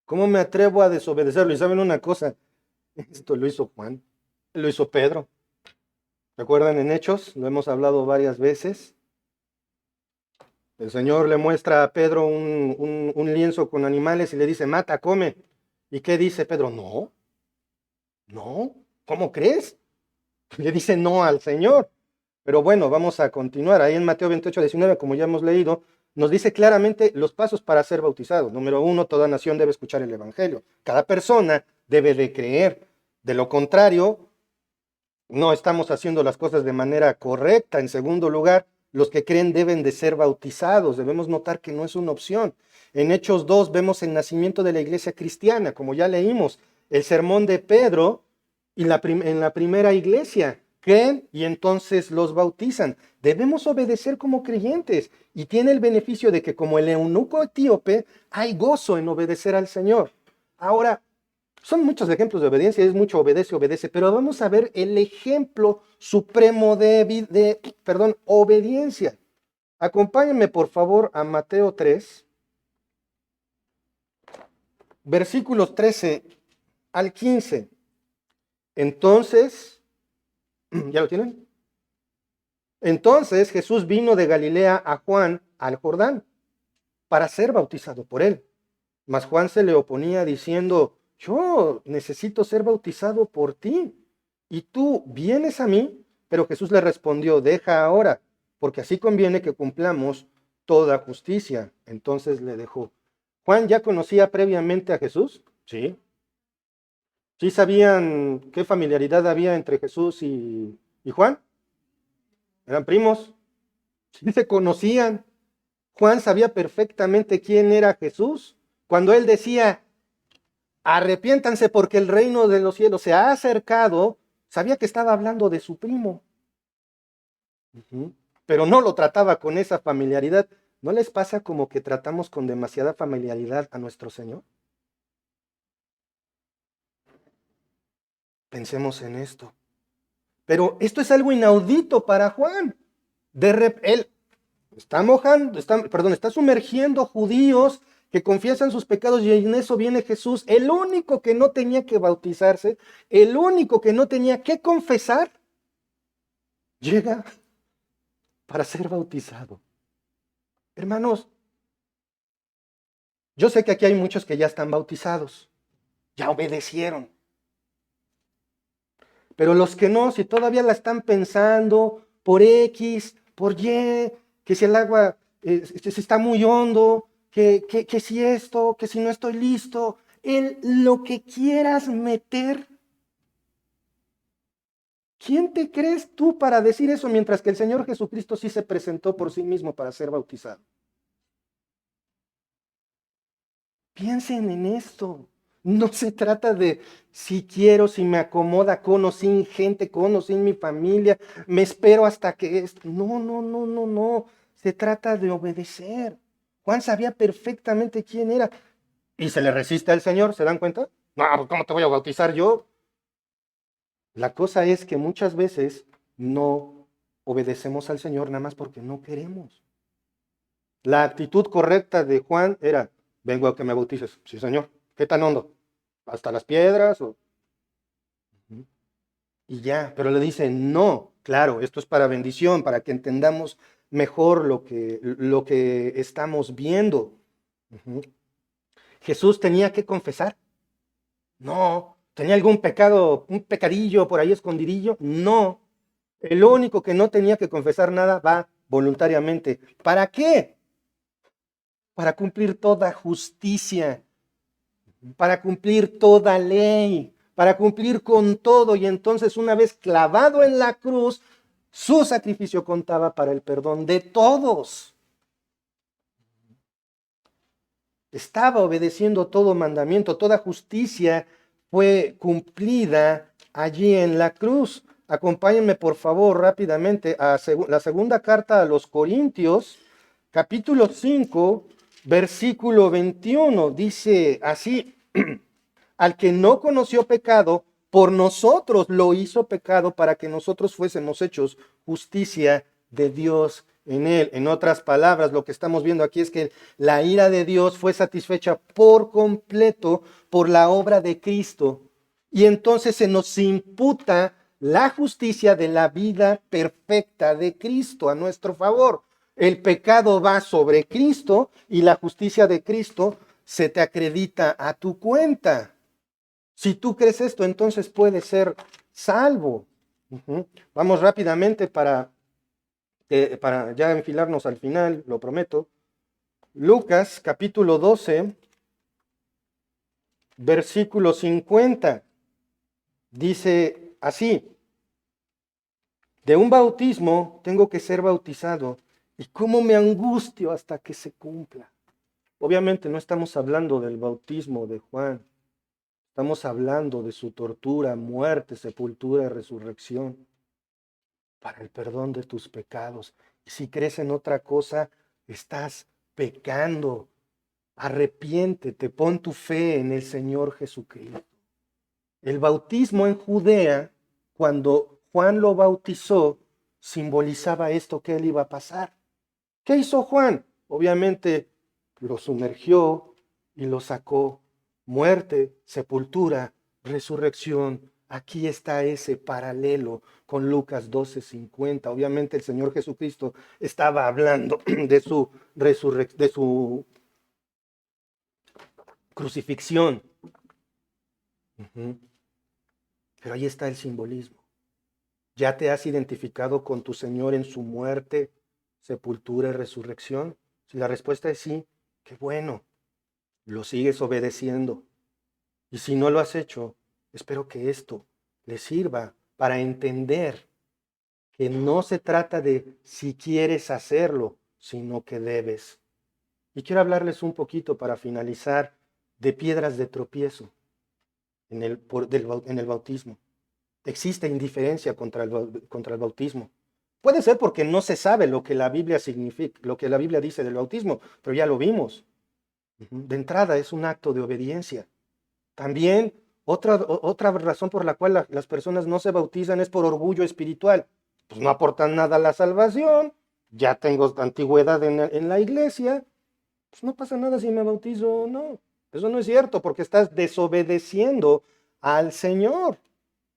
¿Cómo me atrevo a desobedecerlo? Y saben una cosa, esto lo hizo Juan. Lo hizo Pedro. ¿Recuerdan en Hechos? Lo hemos hablado varias veces. El Señor le muestra a Pedro un lienzo con animales y le dice, mata, come. ¿Y qué dice Pedro? No, no, ¿cómo crees? Le dice no al Señor. Pero bueno, vamos a continuar. Ahí en Mateo 28:19, como ya hemos leído, nos dice claramente los pasos para ser bautizados. Número 1, toda nación debe escuchar el Evangelio. Cada persona debe de creer. De lo contrario, no estamos haciendo las cosas de manera correcta. En segundo lugar, los que creen deben de ser bautizados. Debemos notar que no es una opción. En Hechos 2 vemos el nacimiento de la iglesia cristiana, como ya leímos, el sermón de Pedro y en la primera iglesia. Creen y entonces los bautizan. Debemos obedecer como creyentes y tiene el beneficio de que como el eunuco etíope, hay gozo en obedecer al Señor. Ahora, son muchos ejemplos de obediencia, es mucho obedece, obedece, pero vamos a ver el ejemplo supremo de obediencia. Acompáñenme por favor a Mateo 3, versículos 13 al 15. Entonces, ¿ya lo tienen? Entonces Jesús vino de Galilea a Juan al Jordán para ser bautizado por él. Mas Juan se le oponía diciendo, yo necesito ser bautizado por ti, y tú vienes a mí. Pero Jesús le respondió, deja ahora, porque así conviene que cumplamos toda justicia. Entonces le dejó. ¿Juan ya conocía previamente a Jesús? Sí. ¿Sí sabían qué familiaridad había entre Jesús y Juan? ¿Eran primos? Sí se conocían. Juan sabía perfectamente quién era Jesús. Cuando él decía, arrepiéntanse porque el reino de los cielos se ha acercado, sabía que estaba hablando de su primo. Pero no lo trataba con esa familiaridad. ¿No les pasa como que tratamos con demasiada familiaridad a nuestro Señor? Pensemos en esto. Pero esto es algo inaudito para Juan. Él está sumergiendo judíos que confiesan sus pecados y en eso viene Jesús, el único que no tenía que bautizarse, el único que no tenía que confesar, llega para ser bautizado. Hermanos, yo sé que aquí hay muchos que ya están bautizados, ya obedecieron. Pero los que no, si todavía la están pensando por X, por Y, que si el agua se está muy hondo, que si esto, que si no estoy listo, lo que quieras meter. ¿Quién te crees tú para decir eso mientras que el Señor Jesucristo sí se presentó por sí mismo para ser bautizado? Piensen en esto. No se trata de si quiero, si me acomoda con o sin gente, con o sin mi familia, me espero hasta que esto. No, no, no, no, no. Se trata de obedecer. Juan sabía perfectamente quién era. Y se le resiste al Señor, ¿se dan cuenta? No, ¿cómo te voy a bautizar yo? La cosa es que muchas veces no obedecemos al Señor nada más porque no queremos. La actitud correcta de Juan era, vengo a que me bautices. Sí, Señor. ¿Qué tan hondo? ¿Hasta las piedras? Y ya, pero le dice, no, claro, esto es para bendición, para que entendamos mejor lo que estamos viendo. Jesús tenía que confesar. No. ¿Tenía algún pecado, un pecadillo por ahí escondidillo? No. El único que no tenía que confesar nada va voluntariamente. ¿Para qué? Para cumplir toda justicia, para cumplir toda ley, para cumplir con todo. Y entonces, una vez clavado en la cruz, su sacrificio contaba para el perdón de todos. Estaba obedeciendo todo mandamiento, toda justicia fue cumplida allí en la cruz. Acompáñenme por favor rápidamente a la segunda carta a los Corintios, capítulo 5, versículo 21. Dice así, al que no conoció pecado, por nosotros lo hizo pecado para que nosotros fuésemos hechos justicia de Dios en él. En otras palabras, lo que estamos viendo aquí es que la ira de Dios fue satisfecha por completo por la obra de Cristo. Y entonces se nos imputa la justicia de la vida perfecta de Cristo a nuestro favor. El pecado va sobre Cristo y la justicia de Cristo se te acredita a tu cuenta. Si tú crees esto, entonces puedes ser salvo. Vamos rápidamente para ya enfilarnos al final, lo prometo. Lucas capítulo 12, versículo 50. Dice así: de un bautismo tengo que ser bautizado, y cómo me angustio hasta que se cumpla. Obviamente no estamos hablando del bautismo de Juan, estamos hablando de su tortura, muerte, sepultura y resurrección para el perdón de tus pecados. Y si crees en otra cosa, estás pecando. Arrepiéntete, pon tu fe en el Señor Jesucristo. El bautismo en Judea, cuando Juan lo bautizó, simbolizaba esto que él iba a pasar. ¿Qué hizo Juan? Obviamente lo sumergió y lo sacó. Muerte, sepultura, resurrección. Aquí está ese paralelo con Lucas 12:50. Obviamente el Señor Jesucristo estaba hablando de su crucifixión. Pero ahí está el simbolismo. ¿Ya te has identificado con tu Señor en su muerte, sepultura y resurrección? Si la respuesta es sí, qué bueno, lo sigues obedeciendo. Y si no lo has hecho, espero que esto le sirva para entender que no se trata de si quieres hacerlo, sino que debes. Y quiero hablarles un poquito para finalizar de piedras de tropiezo en el bautismo. Existe indiferencia contra el bautismo. Puede ser porque no se sabe lo que la Biblia significa, lo que la Biblia dice del bautismo, pero ya lo vimos. De entrada es un acto de obediencia. También otra razón por la cual las personas no se bautizan es por orgullo espiritual. Pues no aportan nada a la salvación, ya tengo antigüedad en la iglesia, pues no pasa nada si me bautizo o no. Eso no es cierto porque estás desobedeciendo al Señor.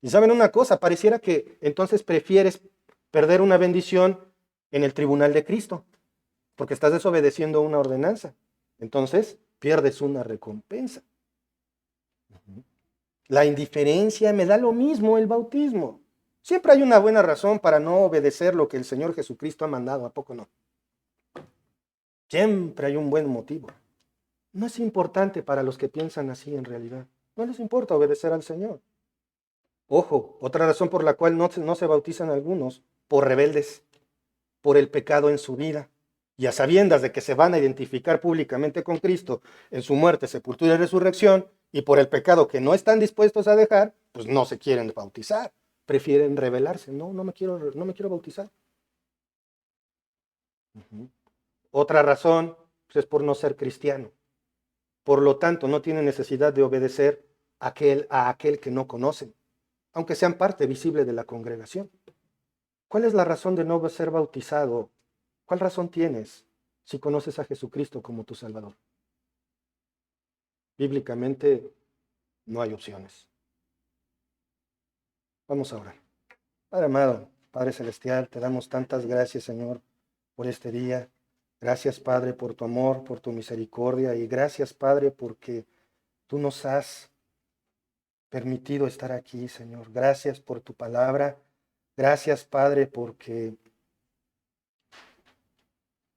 Y saben una cosa, pareciera que entonces prefieres perder una bendición en el tribunal de Cristo, porque estás desobedeciendo una ordenanza. Entonces pierdes una recompensa. La indiferencia, me da lo mismo el bautismo. Siempre hay una buena razón para no obedecer lo que el Señor Jesucristo ha mandado, ¿a poco no? Siempre hay un buen motivo. No es importante para los que piensan así en realidad. No les importa obedecer al Señor. Ojo, otra razón por la cual no se bautizan algunos, por rebeldes, por el pecado en su vida. Y a sabiendas de que se van a identificar públicamente con Cristo en su muerte, sepultura y resurrección, y por el pecado que no están dispuestos a dejar, pues no se quieren bautizar. Prefieren rebelarse. No, no me quiero bautizar. Otra razón pues, es por no ser cristiano. Por lo tanto, no tienen necesidad de obedecer a aquel que no conocen, aunque sean parte visible de la congregación. ¿Cuál es la razón de no ser bautizado? ¿Cuál razón tienes si conoces a Jesucristo como tu Salvador? Bíblicamente no hay opciones. Vamos a orar. Padre amado, Padre celestial, te damos tantas gracias, Señor, por este día. Gracias, Padre, por tu amor, por tu misericordia, y gracias, Padre, porque tú nos has permitido estar aquí, Señor. Gracias por tu palabra. Gracias, Padre, porque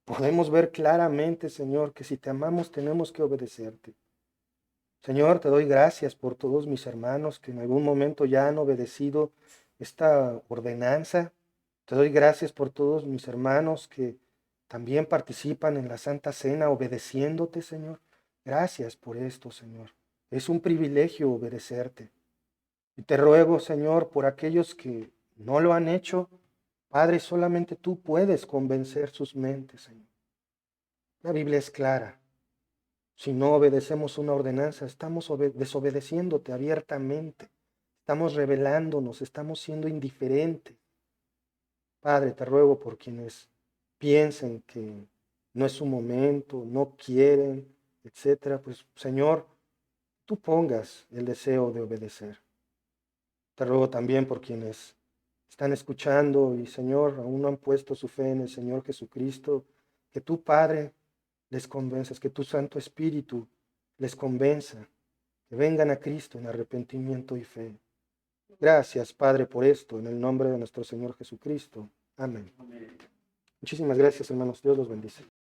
podemos ver claramente, Señor, que si te amamos tenemos que obedecerte. Señor, te doy gracias por todos mis hermanos que en algún momento ya han obedecido esta ordenanza. Te doy gracias por todos mis hermanos que también participan en la Santa Cena obedeciéndote, Señor. Gracias por esto, Señor. Es un privilegio obedecerte. Y te ruego, Señor, por aquellos que no lo han hecho, Padre, solamente tú puedes convencer sus mentes, Señor. La Biblia es clara. Si no obedecemos una ordenanza, estamos desobedeciéndote abiertamente. Estamos rebelándonos, estamos siendo indiferentes. Padre, te ruego por quienes piensen que no es su momento, no quieren, etcétera. Pues, Señor, tú pongas el deseo de obedecer. Te ruego también por quienes están escuchando y, Señor, aún no han puesto su fe en el Señor Jesucristo, que tú, Padre, les convenzas, que tu Santo Espíritu les convenza, que vengan a Cristo en arrepentimiento y fe. Gracias, Padre, por esto, en el nombre de nuestro Señor Jesucristo. Amén. Muchísimas gracias, hermanos. Dios los bendice.